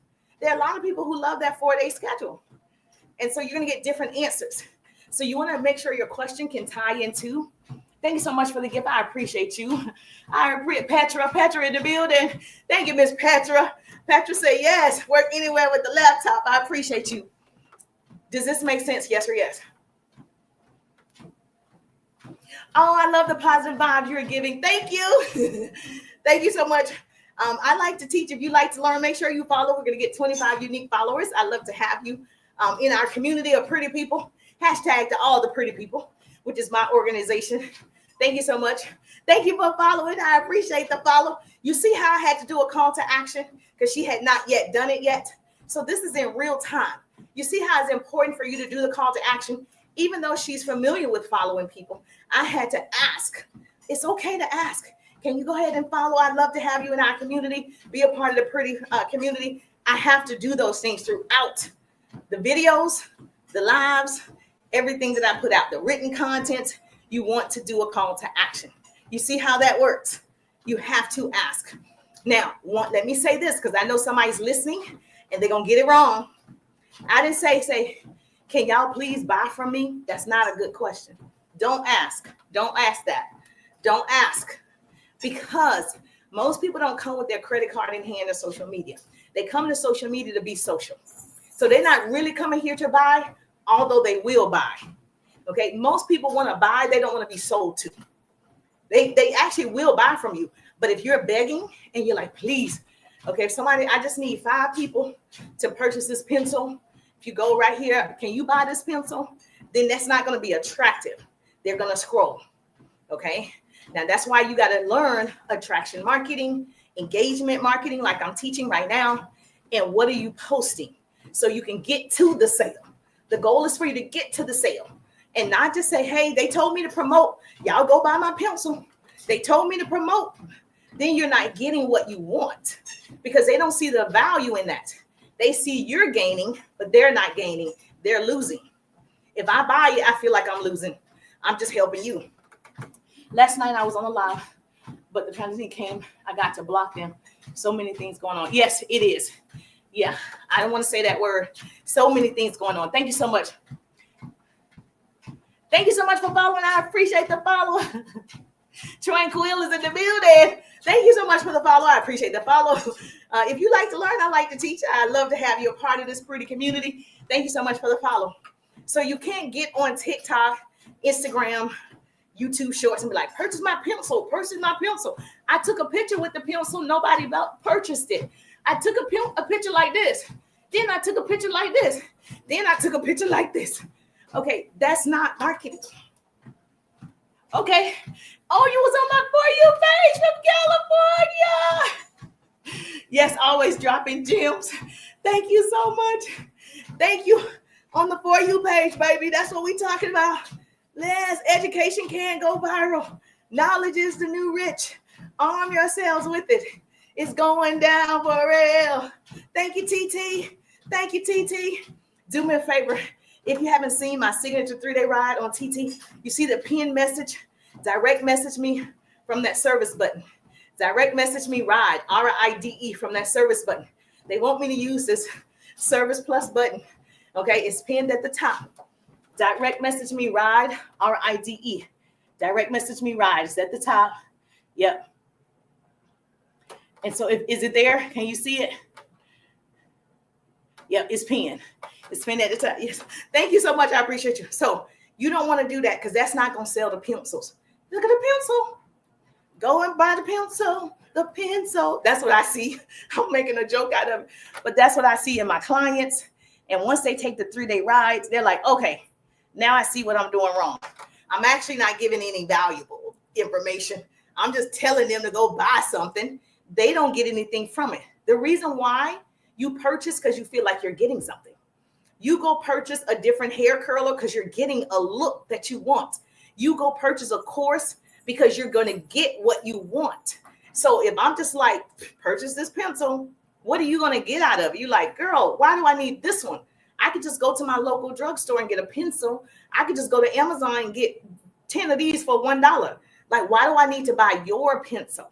There are a lot of people who love that 4-day schedule. And so you're going to get different answers. So you want to make sure your question can tie into. Thank you so much for the gift. I appreciate you. I appreciate Petra in the building. Thank you, Miss Petra. Petra said, yes, work anywhere with the laptop. I appreciate you. Does this make sense? Yes or yes? Oh, I love the positive vibes you're giving. Thank you. Thank you so much. I like to teach. If you like to learn, make sure you follow. We're going to get 25 unique followers. I love to have you in our community of pretty people. Hashtag to all the pretty people, which is my organization. Thank you so much. Thank you for following. I appreciate the follow. You see how I had to do a call to action because she had not yet done it yet. So this is in real time. You see how it's important for you to do the call to action. Even though she's familiar with following people, I had to ask. It's okay to ask. Can you go ahead and follow? I'd love to have you in our community. Be a part of the pretty community. I have to do those things throughout the videos, the lives, everything that I put out, the written content. You want to do a call to action. You see how that works? You have to ask. Now, let me say this because I know somebody's listening and they're going to get it wrong. I didn't say, can y'all please buy from me? That's not a good question. Don't ask. Don't ask that. Don't ask. Because most people don't come with their credit card in hand or social media. They come to social media to be social. So they're not really coming here to buy, although they will buy. Okay, most people want to buy. They don't want to be sold to. They actually will buy from you. But if you're begging and you're like, please, Okay, if somebody, I just need 5 people to purchase this pencil. If you go right here, can you buy this pencil? Then that's not going to be attractive. They're going to scroll. Okay, now that's why you got to learn attraction marketing, engagement marketing, like I'm teaching right now. And what are you posting so you can get to the sale? The goal is for you to get to the sale and not just say, hey, they told me to promote. Y'all go buy my pencil. They told me to promote. Then you're not getting what you want because they don't see the value in that. They see you're gaining, but they're not gaining. They're losing. If I buy it, I feel like I'm losing. I'm just helping you. Last night I was on a live, but the penalty came. I got to block them. So many things going on. Yes, it is. Yeah, I don't want to say that word. So many things going on. Thank you so much. Thank you so much for following. I appreciate the follow. Tranquil is in the building. Thank you so much for the follow. I appreciate the follow. If you like to learn, I like to teach. I love to have you a part of this pretty community. Thank you so much for the follow. So you can't get on TikTok, Instagram, YouTube shorts and be like, purchase my pencil, purchase my pencil. I took a picture with the pencil. Nobody purchased it. I took a picture like this. Then I took a picture like this. Then I took a picture like this. Okay, that's not marketing. Okay. Oh, you was on my For You page from California. Yes, always dropping gems. Thank you so much. Thank you. On the For You page, baby. That's what we talking about. Yes, education can go viral. Knowledge is the new rich. Arm yourselves with it. It's going down for real. Thank you, TT. Thank you, TT. Do me a favor. If you haven't seen my signature 3-day ride on TT, you see the pinned message. Direct message me from that service button. Direct message me RIDE, RIDE from that service button. They want me to use this Service Plus button. Okay, it's pinned at the top. Direct message me RIDE, RIDE. Direct message me RIDE. It's at the top. Yep. And so is it there? Can you see it? Yep, it's pinned. It's pinned at the top. Yes. Thank you so much. I appreciate you. So you don't want to do that because that's not going to sell the pencils. Look at the pencil. Go and buy the pencil. The pencil. That's what I see. I'm making a joke out of it. But that's what I see in my clients. And once they take the 3-day rides, they're like, okay, now I see what I'm doing wrong. I'm actually not giving any valuable information. I'm just telling them to go buy something. They don't get anything from it. The reason why you purchase because you feel like you're getting something. You go purchase a different hair curler because you're getting a look that you want. You go purchase a course because you're going to get what you want. So if I'm just like, purchase this pencil, what are you going to get out of it? You're like, girl, why do I need this one? I could just go to my local drugstore and get a pencil. I could just go to Amazon and get 10 of these for $1. Like, why do I need to buy your pencil?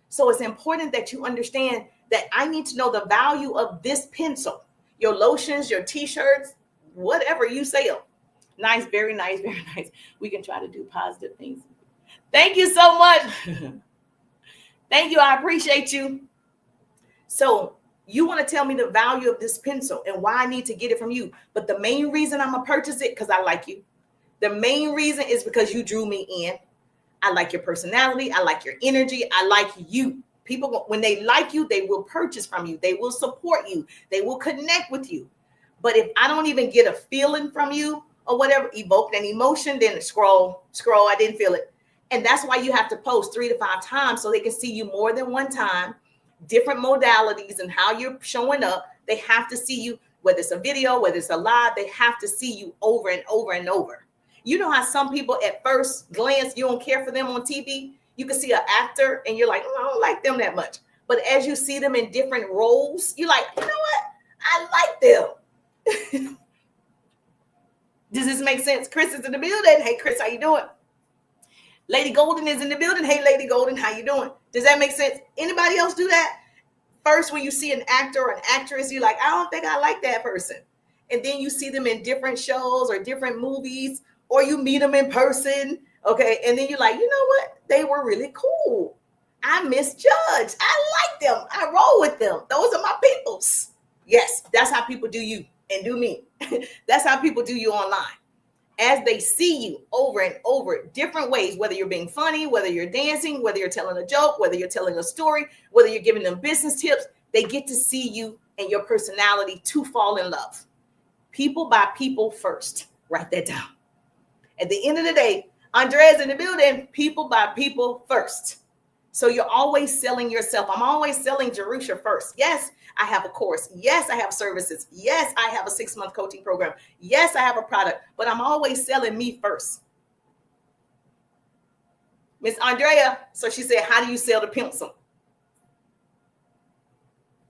So it's important that you understand that I need to know the value of this pencil, your lotions, your t-shirts, whatever you sell. Nice, very nice, very nice. We can try to do positive things. Thank you so much. Thank you. I appreciate you. So you want to tell me the value of this pencil and why I need to get it from you. But the main reason I'm going to purchase it because I like you. The main reason is because you drew me in. I like your personality. I like your energy. I like you. People, when they like you, they will purchase from you. They will support you. They will connect with you. But if I don't even get a feeling from you or whatever, evoke an emotion, then scroll, I didn't feel it. And that's why you have to post 3 to 5 times so they can see you more than one time, different modalities and how you're showing up. They have to see you, whether it's a video, whether it's a live, they have to see you over and over and over. You know how some people at first glance, you don't care for them on TV. You can see an actor and you're like, I don't like them that much. But as you see them in different roles, you're like, you know what? I like them. Does this make sense? Chris is in the building. Hey, Chris, how you doing? Lady Golden is in the building. Hey, Lady Golden, how you doing? Does that make sense? Anybody else do that? First, when you see an actor or an actress, you're like, I don't think I like that person. And then you see them in different shows or different movies, or you meet them in person. Okay. And then you're like, you know what? They were really cool. I misjudged. I like them. I roll with them. Those are my peoples. Yes, that's how people do you and do me. That's how people do you online. As they see you over and over, different ways, whether you're being funny, whether you're dancing, whether you're telling a joke, whether you're telling a story, whether you're giving them business tips, They get to see you and your personality to fall in love. People buy people first. Write that down. At the end of the day, Andrea's in the building. People buy people first. So you're always selling yourself. I'm always selling Jerusha first. Yes, I have a course. Yes, I have services. Yes, I have a 6-month coaching program. Yes, I have a product, but I'm always selling me first. Miss Andrea, so she said, how do you sell the pencil?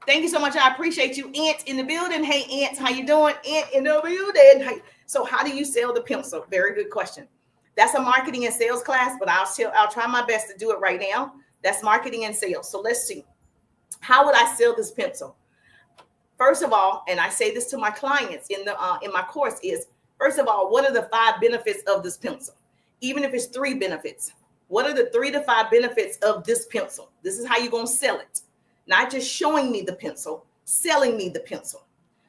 Thank you so much. I appreciate you. Aunt in the building. Hey, Aunt, how you doing? Aunt in the building. So how do you sell the pencil? Very good question. That's a marketing and sales class, but I'll try my best to do it right now. That's marketing and sales. So let's see. How would I sell this pencil? First of all, and I say this to my clients in my course is, first of all, what are the 5 benefits of this pencil? Even if it's 3 benefits, what are the 3 to 5 benefits of this pencil? This is how you're going to sell it. Not just showing me the pencil, selling me the pencil.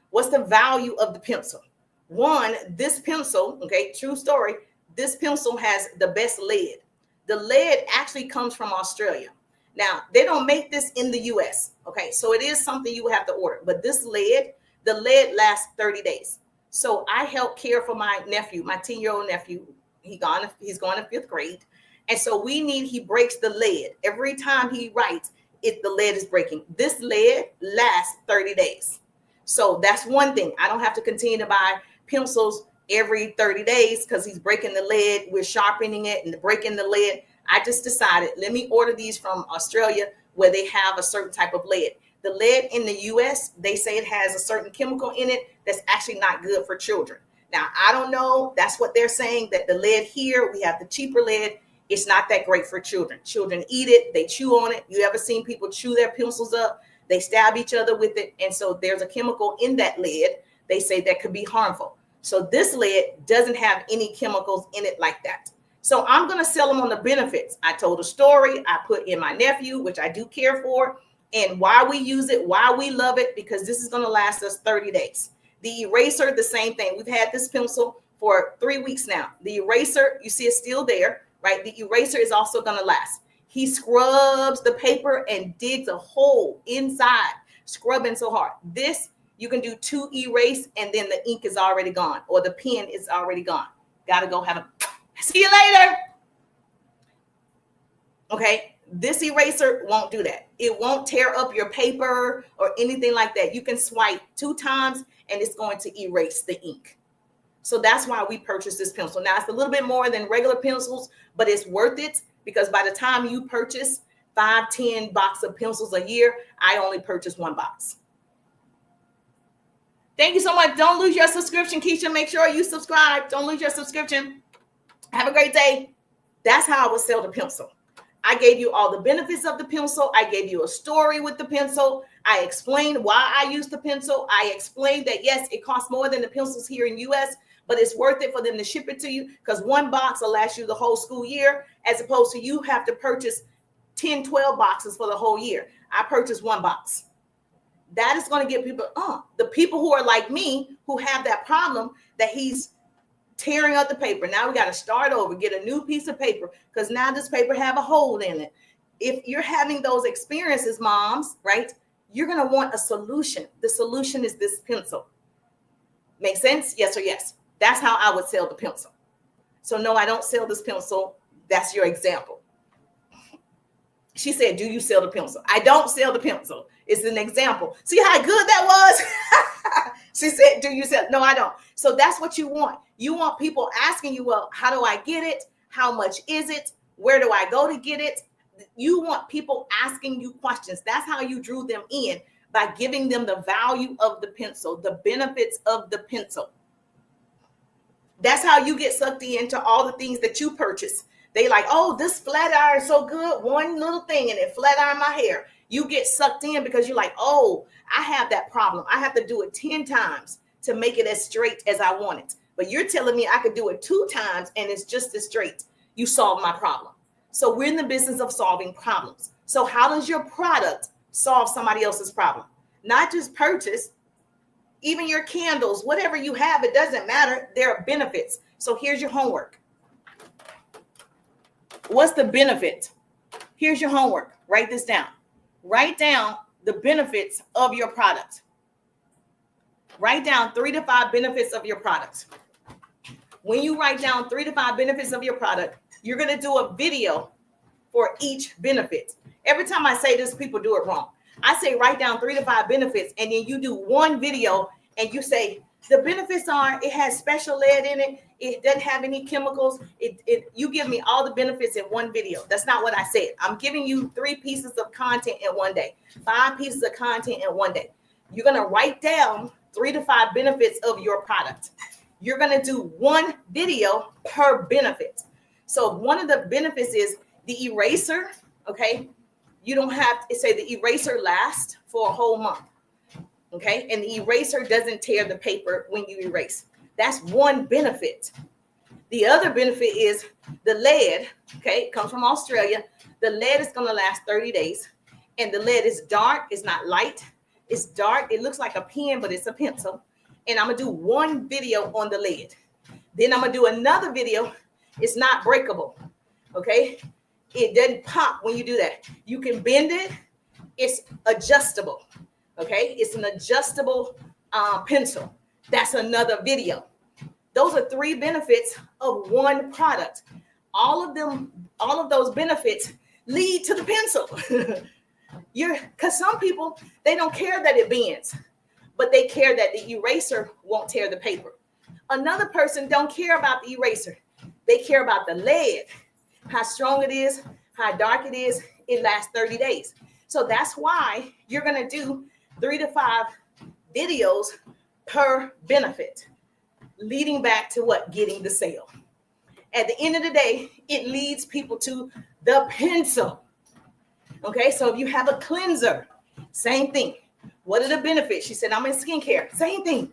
What's the value of the pencil? 1, this pencil, okay, true story, this pencil has the best lead. The lead actually comes from Australia. Now, they don't make this in the US, okay? So it is something you have to order. But this lead, the lead lasts 30 days. So I help care for my nephew, my 10-year-old nephew. He's going to 5th grade. And so he breaks the lead. Every time he writes, the lead is breaking. This lead lasts 30 days. So that's one thing. I don't have to continue to buy pencils every 30 days because he's breaking the lead. We're sharpening it and breaking the lead. I just decided, let me order these from Australia where they have a certain type of lead. The lead in the US, they say it has a certain chemical in it that's actually not good for children. Now, I don't know. That's what they're saying, that the lead here, we have the cheaper lead. It's not that great for children. Children eat it. They chew on it. You ever seen people chew their pencils up? They stab each other with it. And so there's a chemical in that lead. They say that could be harmful. So this lead doesn't have any chemicals in it like that. So I'm going to sell them on the benefits. I told a story. I put in my nephew, which I do care for, and why we use it, why we love it, because this is going to last us 30 days. The eraser, the same thing. We've had this pencil for 3 weeks now. The eraser, you see it's still there, right? The eraser is also going to last. He scrubs the paper and digs a hole inside, scrubbing so hard. This, you can do 2 erase and then the ink is already gone, or the pen is already gone. Got to go have a, see you later. Okay, this eraser won't do that. It won't tear up your paper or anything like that. You can swipe 2 times and it's going to erase the ink. So that's why we purchased this pencil. Now, it's a little bit more than regular pencils, but it's worth it because by the time you purchase 5-10 boxes of pencils a year, I only purchase 1 box. Thank you so much. Don't lose your subscription, Keisha. Make sure you subscribe. Don't lose your subscription. Have a great day. That's how I would sell the pencil. I gave you all the benefits of the pencil. I gave you a story with the pencil. I explained why I use the pencil. I explained that, yes, it costs more than the pencils here in US, but it's worth it for them to ship it to you because 1 box will last you the whole school year, as opposed to you have to purchase 10, 12 boxes for the whole year. I purchased 1 box. That is going to get people, the people who are like me, who have that problem that he's tearing up the paper. Now we got to start over, get a new piece of paper because now this paper have a hole in it. If you're having those experiences, moms, right, you're going to want a solution. The solution is this pencil. Make sense? Yes or yes? That's how I would sell the pencil. So no, I don't sell this pencil. That's your example. She said, do you sell the pencil? I don't sell the pencil. It's an example. See how good that was? She said, do you sell? No, I don't. So that's what you want. You want people asking you, well, how do I get it? How much is it? Where do I go to get it? You want people asking you questions. That's how you drew them in, by giving them the value of the pencil, the benefits of the pencil. That's how you get sucked into all the things that you purchase. They like, oh, this flat iron is so good. One little thing and it flat iron my hair. You get sucked in because you're like, oh, I have that problem. I have to do it 10 times to make it as straight as I want it. But you're telling me I could do it 2 times and it's just as straight. You solve my problem. So we're in the business of solving problems. So how does your product solve somebody else's problem? Not just purchase, even your candles, whatever you have, it doesn't matter. There are benefits. So here's your homework. What's the benefit? Here's your homework. Write this down. Write down the benefits of your product. Write down 3 to 5 benefits of your product. When you write down 3 to 5 benefits of your product, you're going to do a video for each benefit. Every time I say this, people do it wrong. I say write down 3 to 5 benefits, and then you do one video and you say the benefits are it has special lead in it. It doesn't have any chemicals. You give me all the benefits in one video. That's not what I said. I'm giving you 3 pieces of content in one day, 5 pieces of content in one day. You're going to write down 3 to 5 benefits of your product. You're going to do one video per benefit. So one of the benefits is the eraser. Okay. You don't have to say the eraser lasts for a whole month. Okay. And the eraser doesn't tear the paper when you erase. That's one benefit. The other benefit is the lead. Okay. It comes from Australia. The lead is going to last 30 days. And the lead is dark. It's not light. It's dark. It looks like a pen, but it's a pencil. And I'm going to do one video on the lead. Then I'm going to do another video. It's not breakable. Okay. It doesn't pop when you do that. You can bend it. It's adjustable. Okay. It's an adjustable pencil. That's another video. Those are 3 benefits of one product. All of those benefits lead to the pencil. Because some people, they don't care that it bends, but they care that the eraser won't tear the paper. Another person don't care about the eraser. They care about the lead, how strong it is, how dark it is. It lasts 30 days. So that's why you're going to do 3 to 5 videos per benefit, leading back to what? Getting the sale. At the end of the day, it leads people to the pencil. Okay, so if you have a cleanser, same thing. What are the benefits? She said, I'm in skincare. Same thing.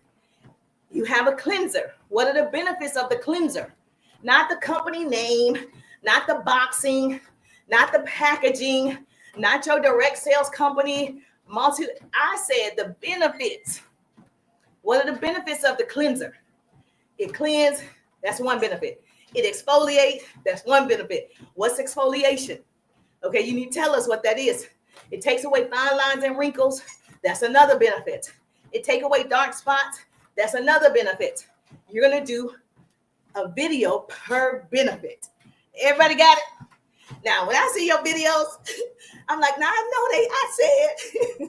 You have a cleanser. What are the benefits of the cleanser? Not the company name, not the boxing, not the packaging, not your direct sales company. I said the benefits. What are the benefits of the cleanser? It cleanses. That's one benefit. It exfoliates. That's one benefit. What's exfoliation? Okay, you need to tell us what that is. It takes away fine lines and wrinkles. That's another benefit. It takes away dark spots. That's another benefit. You're going to do a video per benefit. Everybody got it? Now, when I see your videos, I'm like, now I said.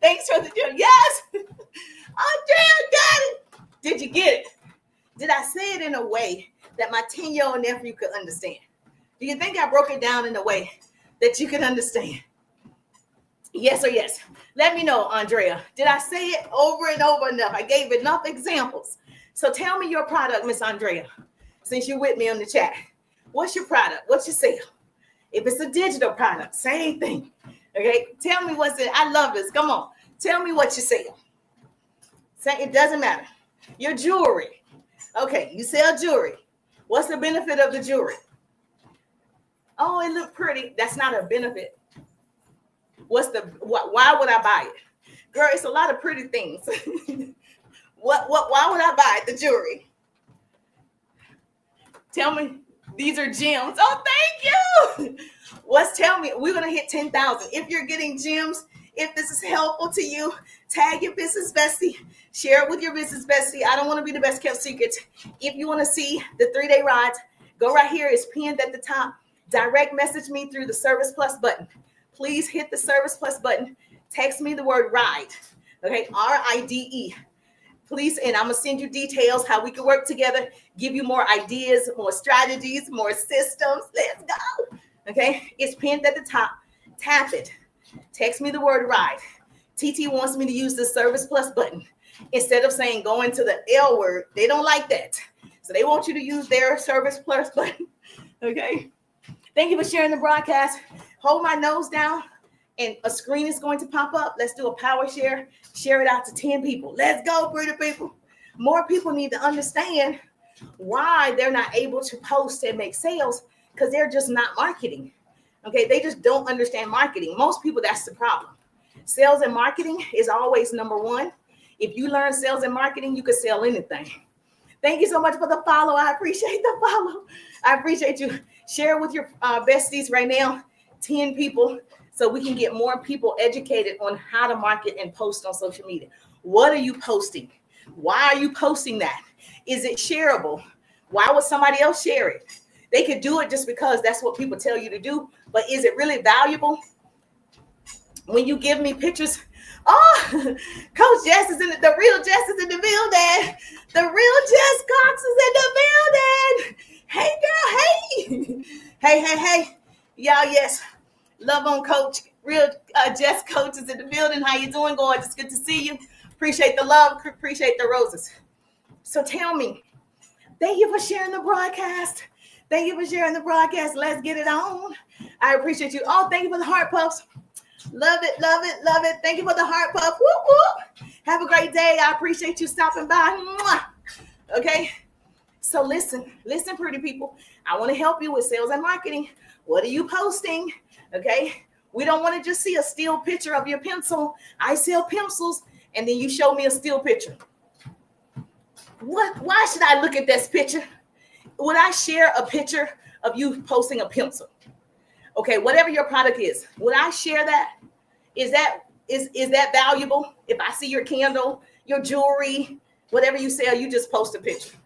Thanks for the deal. Yes. Andrea got it. Did you get it? Did I say it in a way that my 10-year-old nephew could understand? Do you think I broke it down in a way that you can understand? Yes or yes? Let me know, Andrea. Did I say it over and over enough? I gave enough examples. So tell me your product, Miss Andrea, since you're with me on the chat. What's your product? What's your sale? If it's a digital product, same thing. Okay, tell me what's it. I love this. Come on. Tell me what you sell. Say it doesn't matter. Your jewelry. Okay, you sell jewelry. What's the benefit of the jewelry? Oh, it looked pretty. That's not a benefit. Why would I buy it? Girl, it's a lot of pretty things. Why would I buy it? The jewelry? Tell me, these are gems. Oh, thank you. Tell me, we're going to hit 10,000. If you're getting gems, if this is helpful to you, tag your business bestie, share it with your business bestie. I don't want to be the best kept secret. If you want to see the 3-day rides, go right here. It's pinned at the top. Direct message me through the Service Plus button. Please hit the Service Plus button. Text me the word RIDE. Okay, RIDE. Please, and I'm going to send you details how we can work together, give you more ideas, more strategies, more systems. Let's go. Okay, it's pinned at the top. Tap it. Text me the word RIDE. TT wants me to use the Service Plus button. Instead of saying go into the L word, they don't like that. So they want you to use their Service Plus button. Okay. Thank you for sharing the broadcast. Hold my nose down and a screen is going to pop up. Let's do a power share. Share it out to 10 people. Let's go, pretty people. More people need to understand why they're not able to post and make sales because they're just not marketing. Okay, they just don't understand marketing. Most people, that's the problem. Sales and marketing is always number one. If you learn sales and marketing, you can sell anything. Thank you so much for the follow. I appreciate the follow. I appreciate you. Share with your besties right now. 10 people. so we can get more people educated on how to market and post on social media. What are you posting? Why are you posting that? Is it shareable? Why would somebody else share it? They could do it just because that's what people tell you to do, but is it really valuable? When you give me pictures, oh, Coach Jess is the real Jess is in the building. The real Jess Cox is in the building. Hey, girl, hey. Hey. Y'all, yes. Love on Coach. Real Jess Coach is in the building. How you doing, gorgeous? Good to see you. Appreciate the love. Appreciate the roses. So tell me, thank you for sharing the broadcast. Thank you for sharing the broadcast. Let's get it on. I appreciate you. Oh, thank you for the heart puffs. Love it, love it, love it. Thank you for the heart puff. Whoop, whoop. Have a great day. I appreciate you stopping by. Mwah. Okay. So listen, pretty people. I want to help you with sales and marketing. What are you posting? Okay. We don't want to just see a still picture of your pencil. I sell pencils. And then you show me a still picture. Why should I look at this picture? Would I share a picture of you posting a pencil? Okay, whatever your product is, would I share that? Is that valuable? If I see your candle, your jewelry, whatever you sell, you just post a picture.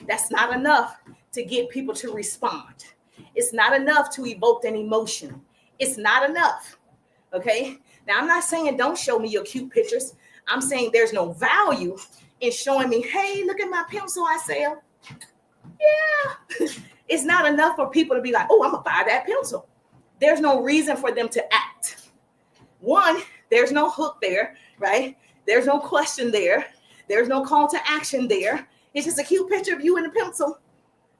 That's not enough to get people to respond. It's not enough to evoke an emotion. It's not enough. Okay. Now, I'm not saying don't show me your cute pictures. I'm saying there's no value in showing me, hey, look at my pencil I sell. Yeah. It's not enough for people to be like, oh, I'm going to buy that pencil. There's no reason for them to act. One, there's no hook there, right? There's no question there. There's no call to action there. It's just a cute picture of you and a pencil,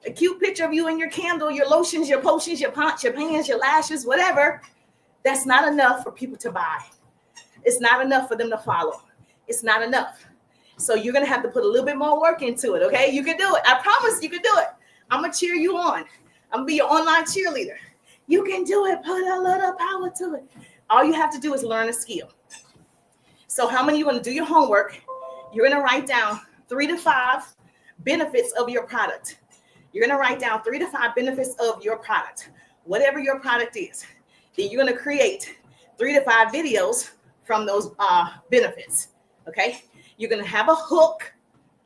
a cute picture of you and your candle, your lotions, your potions, your pants, your pans, your lashes, whatever. That's not enough for people to buy. It's not enough for them to follow. It's not enough. So you're going to have to put a little bit more work into it, okay? You can do it. I promise you can do it. I'm going to cheer you on. I'm going to be your online cheerleader. You can do it. Put a little power to it. All you have to do is learn a skill. So how many of you are going to do your homework? You're going to write down 3 to 5 benefits of your product. You're going to write down 3 to 5 benefits of your product, whatever your product is. Then you're going to create 3 to 5 videos from those benefits, okay? You're going to have a hook.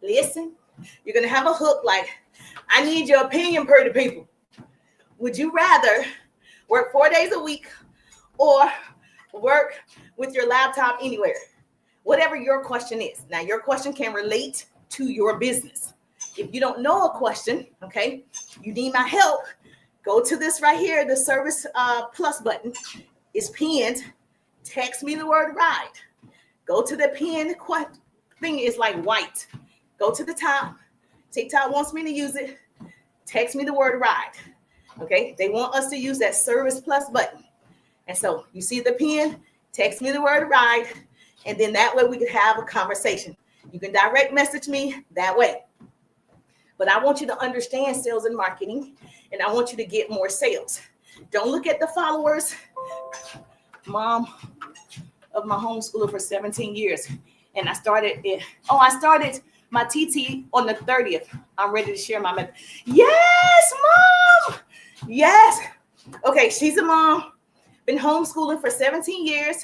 Listen, you're going to have a hook like, I need your opinion, pretty people. Would you rather work 4 days a week or work with your laptop anywhere? Whatever your question is. Now, your question can relate to your business. If you don't know a question, okay, you need my help, go to this right here. The service plus button is pinned. Text me the word ride. Go to the pinned thing is like white. Go to the top. TikTok wants me to use it. Text me the word ride. Okay, they want us to use that service plus button. And so you see the pin, text me the word ride, and then that way we can have a conversation. You can direct message me that way. But I want you to understand sales and marketing, and I want you to get more sales. Don't look at the followers. Mom of my homeschooler for 17 years. And I started my TT on the 30th. I'm ready to share my method. Yes, Mom. Yes. Okay, she's a mom, been homeschooling for 17 years,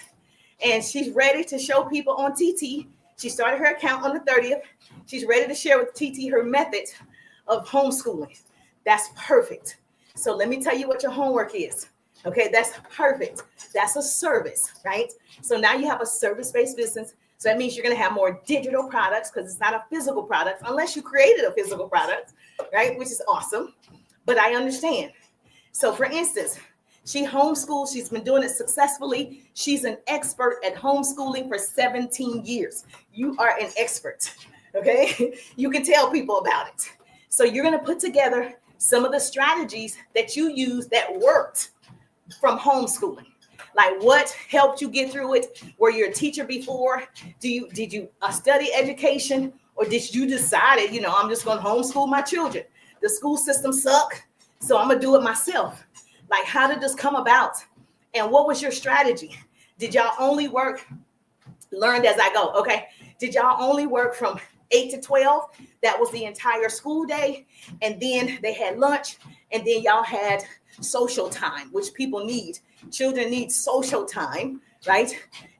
and she's ready to show people on TT. She started her account on the 30th. She's ready to share with TT her method of homeschooling. That's perfect. So let me tell you what your homework is. Okay, that's perfect. That's a service, right? So now you have a service-based business. So that means you're going to have more digital products because it's not a physical product unless you created a physical product, right? Which is awesome. But I understand. So for instance, she homeschools. She's been doing it successfully. She's an expert at homeschooling for 17 years. You are an expert, okay? You can tell people about it. So you're going to put together some of the strategies that you use that worked from homeschooling. Like what helped you get through it? Were you a teacher before? Did you study education, or did you decided, I'm just going to homeschool my children? The school system suck, so I'm going to do it myself. Like, how did this come about? And what was your strategy? Did y'all only learned as I go? Okay. Did y'all only work from 8 to 12. That was the entire school day. And then they had lunch. And then y'all had social time, which people need. Children need social time, right?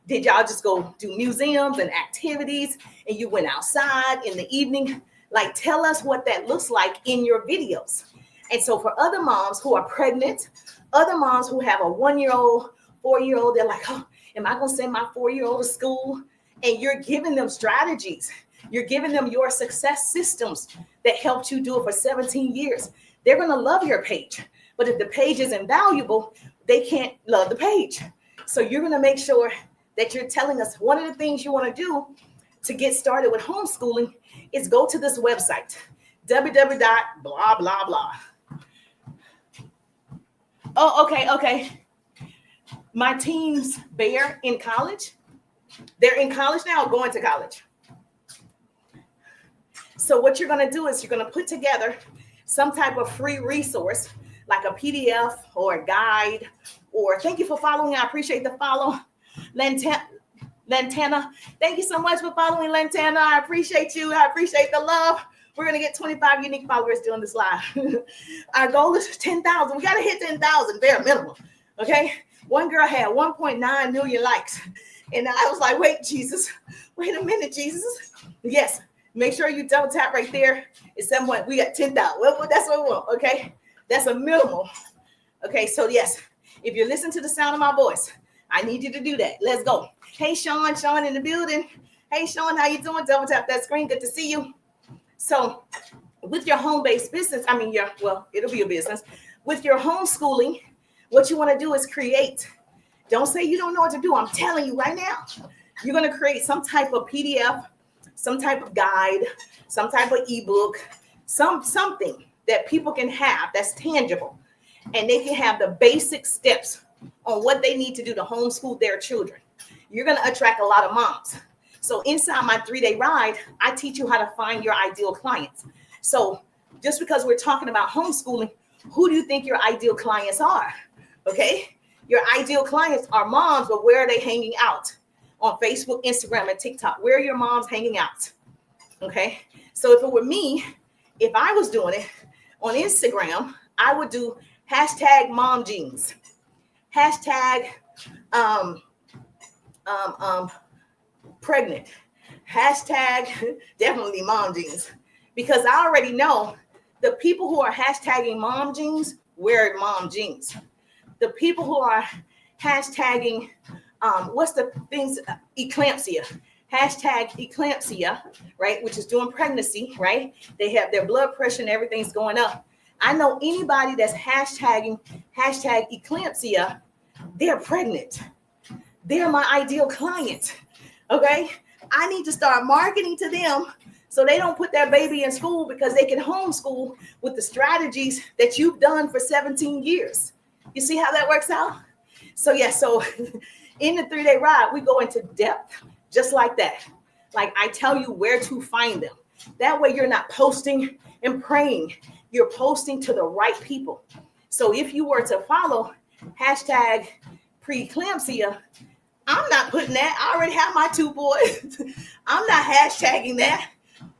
Did y'all just go do museums and activities and you went outside in the evening? Like, tell us what that looks like in your videos. And so for other moms who are pregnant, other moms who have a 1-year-old, 4-year-old, they're like, oh, am I going to send my 4-year-old to school? And you're giving them strategies. You're giving them your success systems that helped you do it for 17 years. They're going to love your page. But if the page isn't valuable, they can't love the page. So you're going to make sure that you're telling us one of the things you want to do to get started with homeschooling is go to this website, www.blah, blah, blah. Oh, okay. My teens, they're in college. They're in college now, going to college. So what you're going to do is you're going to put together some type of free resource, like a PDF or a guide, or thank you for following. I appreciate the follow. Lantana, thank you so much for following, Lantana. I appreciate you. I appreciate the love. We're going to get 25 unique followers doing this live. Our goal is 10,000. We got to hit 10,000 bare minimum. Okay. One girl had 1.9 million likes. And I was like, wait a minute, Jesus. Yes. Make sure you double tap right there. At some point, we got 10,000. Well, that's what we want. Okay. That's a minimal. Okay. So yes, if you listen to the sound of my voice, I need you to do that. Let's go. Hey, Sean in the building. Hey, Sean, how you doing? Double tap that screen. Good to see you. So with your home-based business, it'll be a business. With your homeschooling, what you want to do is create. Don't say you don't know what to do. I'm telling you right now. You're going to create some type of PDF, some type of guide, some type of ebook, something that people can have that's tangible. And they can have the basic steps on what they need to do to homeschool their children. You're going to attract a lot of moms. So inside my 3-day ride, I teach you how to find your ideal clients. So just because we're talking about homeschooling, who do you think your ideal clients are? Okay. Your ideal clients are moms, but where are they hanging out? On Facebook, Instagram, and TikTok. Where are your moms hanging out? Okay. So if it were me, if I was doing it on Instagram, I would do #momjeans, pregnant, definitely mom jeans, because I already know the people who are hashtagging mom jeans wear mom jeans. The people who are hashtagging what's the things, eclampsia, #eclampsia, right, which is doing pregnancy, right? They have their blood pressure and everything's going up. I know anybody that's hashtagging #eclampsia, they're pregnant. They're my ideal client. Okay. I need to start marketing to them so they don't put their baby in school, because they can homeschool with the strategies that you've done for 17 years. You see how that works out? So yeah, so in the 3-day ride, we go into depth just like that. Like I tell you where to find them. That way you're not posting and praying. You're posting to the right people. So if you were to follow #preeclampsia, I'm not putting that. I already have my 2 boys. I'm not hashtagging that.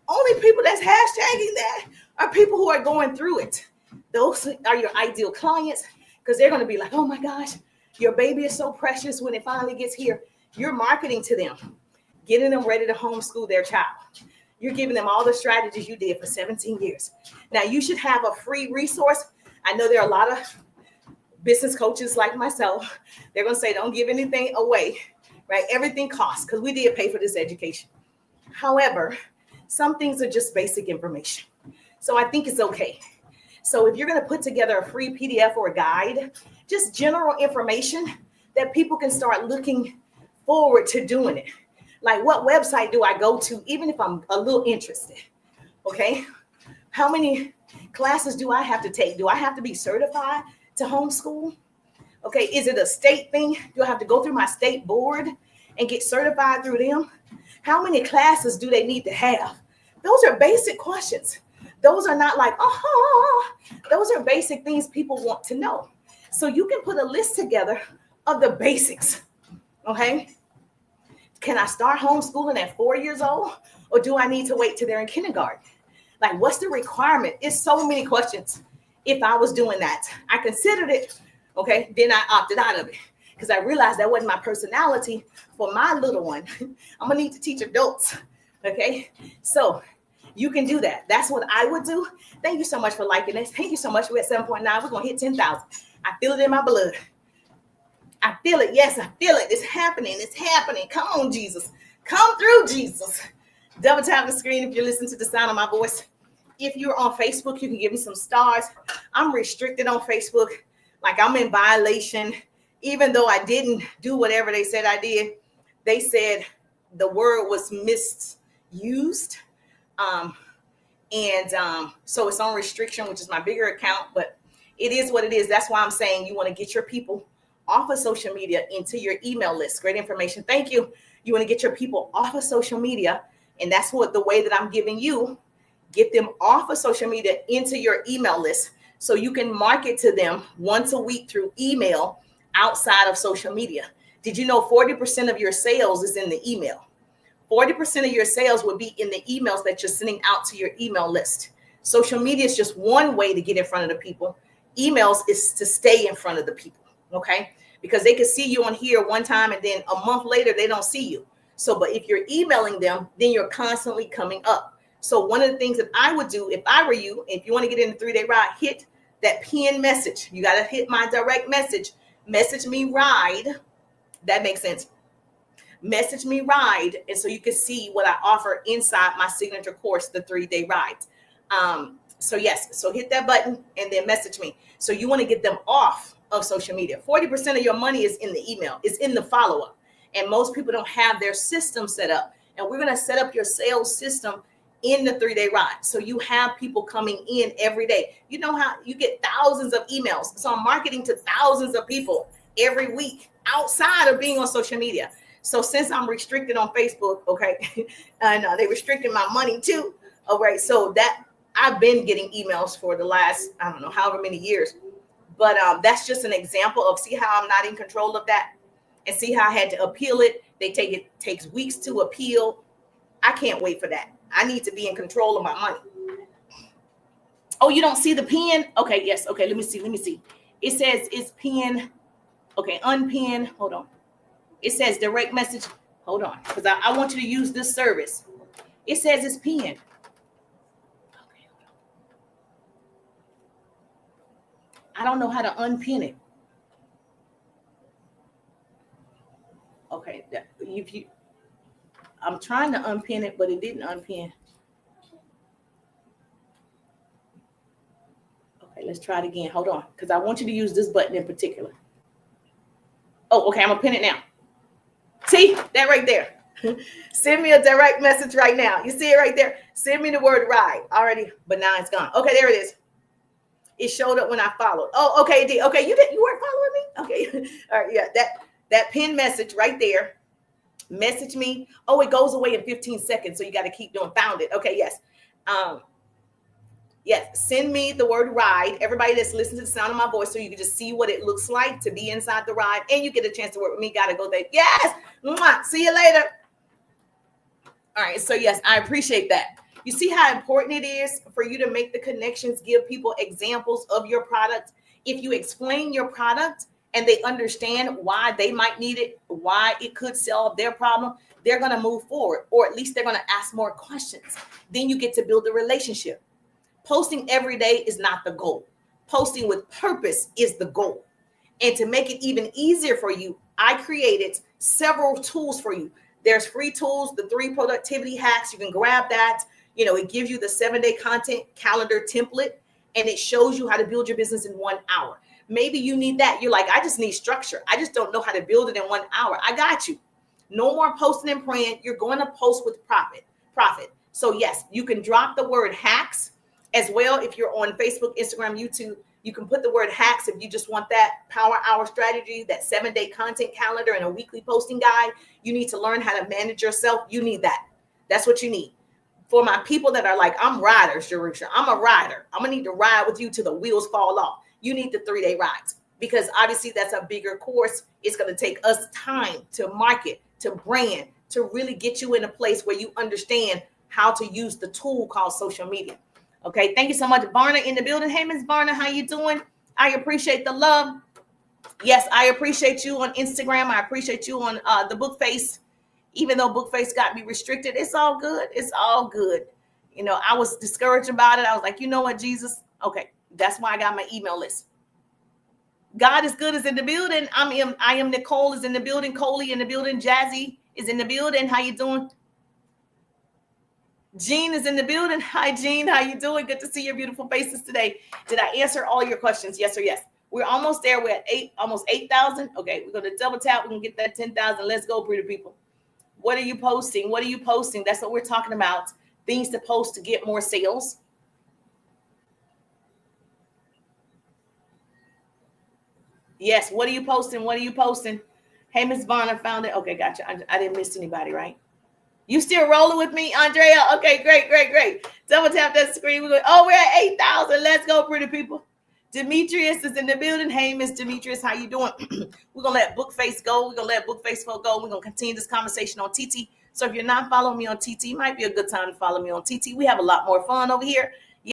Only people that's hashtagging that are people who are going through it. Those are your ideal clients, because they're going to be like, oh my gosh, your baby is so precious when it finally gets here. You're marketing to them, getting them ready to homeschool their child. You're giving them all the strategies you did for 17 years. Now, you should have a free resource. I know there are a lot of business coaches like myself. They're going to say, don't give anything away, right? Everything costs, because we did pay for this education. However, some things are just basic information. So I think it's okay. So if you're going to put together a free PDF or a guide, just general information that people can start looking forward to doing it. Like, what website do I go to, even if I'm a little interested? Okay. How many classes do I have to take? Do I have to be certified to homeschool? Okay. Is it a state thing? Do I have to go through my state board and get certified through them? How many classes do they need to have? Those are basic questions. Those are not like, those are basic things people want to know. So you can put a list together of the basics. Okay. Can I start homeschooling at 4 years old? Or do I need to wait till they're in kindergarten? Like, what's the requirement? It's so many questions. If I was doing that, I considered it. Okay. Then I opted out of it because I realized that wasn't my personality for my little one. I'm going to need to teach adults. Okay. So you can do that. That's what I would do. Thank you so much for liking this. Thank you so much. We're at 7.9. We're going to hit 10,000. I feel it in my blood. I feel it. Yes, I feel it. It's happening. It's happening. Come on, Jesus. Come through, Jesus. Double tap the screen if you're listening to the sound of my voice. If you're on Facebook, you can give me some stars. I'm restricted on Facebook. Like I'm in violation. Even though I didn't do whatever they said I did, they said the word was misused. So it's on restriction, which is my bigger account, but it is what it is. That's why I'm saying you want to get your people off of social media into your email list. Great information. Thank you. You want to get your people off of social media. And that's what the way that I'm giving you, get them off of social media into your email list so you can market to them once a week through email outside of social media. Did you know 40% of your sales is in the email? 40% of your sales would be in the emails that you're sending out to your email list. Social media is just one way to get in front of the people. Emails is to stay in front of the people, okay? Because they can see you on here one time and then a month later, they don't see you. So, but if you're emailing them, then you're constantly coming up. So one of the things that I would do if I were you, if you want to get in the 3-day ride, hit that pin message. You got to hit my direct message. Message me ride. That makes sense. Message me ride. And so you can see what I offer inside my signature course, the 3-day ride. So yes, so hit that button and then message me. So you want to get them off of social media. 40% of your money is in the email, is in the follow-up. And most people don't have their system set up. And we're going to set up your sales system in the 3-day ride. So you have people coming in every day. You know how you get thousands of emails. So I'm marketing to thousands of people every week outside of being on social media. So since I'm restricted on Facebook, okay, and they restricted my money too. All right. So that I've been getting emails for the last, I don't know, however many years. But that's just an example of see how I'm not in control of that and see how I had to appeal it. It takes weeks to appeal. I can't wait for that. I need to be in control of my money. Oh, you don't see the pin? Okay, yes. Okay, let me see. It says it's pin. Okay, unpin. Hold on. It says direct message. Hold on, because I want you to use this service. It says it's pinned. Okay. I don't know how to unpin it. Okay, I'm trying to unpin it, but it didn't unpin. Okay, let's try it again. Hold on, because I want you to use this button in particular. Oh, okay, I'm gonna pin it now. See that right there? Send me a direct message right now. You see it right there? Send me the word ride already, but now it's gone. Okay, there it is. It showed up when I followed. Oh, okay, it did. Okay, you weren't following me? Okay, all right, yeah, that pin message right there. Message me. Oh, it goes away in 15 seconds, so you got to keep doing. Found it. Okay, yes. Yes, send me the word ride. Everybody that's listening to the sound of my voice, so you can just see what it looks like to be inside the ride, and you get a chance to work with me. Gotta go there. Yes. Mwah. See you later. All right. So yes, I appreciate that. You see how important it is for you to make the connections, give people examples of your product. If you explain your product and they understand why they might need it, why it could solve their problem, they're going to move forward, or at least they're going to ask more questions. Then you get to build a relationship. Posting every day is not the goal. Posting with purpose is the goal. And to make it even easier for you, I created several tools for you. There's free tools, the 3 productivity hacks. You can grab that. You know, it gives you the 7-day content calendar template, and it shows you how to build your business in 1 hour. Maybe you need that. You're like, I just need structure. I just don't know how to build it in 1 hour. I got you. No more posting and praying. You're going to post with profit. So yes, you can drop the word hacks as well. If you're on Facebook, Instagram, YouTube, you can put the word hacks if you just want that power hour strategy, that 7-day content calendar, and a weekly posting guide. You need to learn how to manage yourself. You need that. That's what you need. For my people that are like, I'm riders, Jerusha. I'm a rider. I'm going to need to ride with you till the wheels fall off. You need the 3-day rides, because obviously that's a bigger course. It's going to take us time to market, to brand, to really get you in a place where you understand how to use the tool called social media. Okay, thank you so much. Varna in the building. Hey, Miss Varna, how you doing? I appreciate the love. Yes, I appreciate you on Instagram. I appreciate you on the Bookface. Even though Bookface got me restricted, it's all good. It's all good. You know, I was discouraged about it. I was like, you know what, Jesus? Okay, that's why I got my email list. God is good is in the building. I am Nicole is in the building. Coley in the building. Jazzy is in the building. How you doing? Jean is in the building. Hi, Jean. How you doing? Good to see your beautiful faces today. Did I answer all your questions? Yes or yes? We're almost there. We're at almost 8,000. Okay, we're going to double tap. We're going to get that 10,000. Let's go, pretty people. What are you posting? What are you posting? That's what we're talking about. Things to post to get more sales. Yes. What are you posting? What are you posting? Hey, Miss Varner found it. Okay, gotcha. I didn't miss anybody, right? You still rolling with me, Andrea? Okay, great. Double tap that screen. We're at 8,000. Let's go, pretty people. Demetrius is in the building. Hey, Miss Demetrius, how you doing? We're going to let Bookface go. We're going to let Bookface go. We're going to continue this conversation on TT. So if you're not following me on TT, it might be a good time to follow me on TT. We have a lot more fun over here.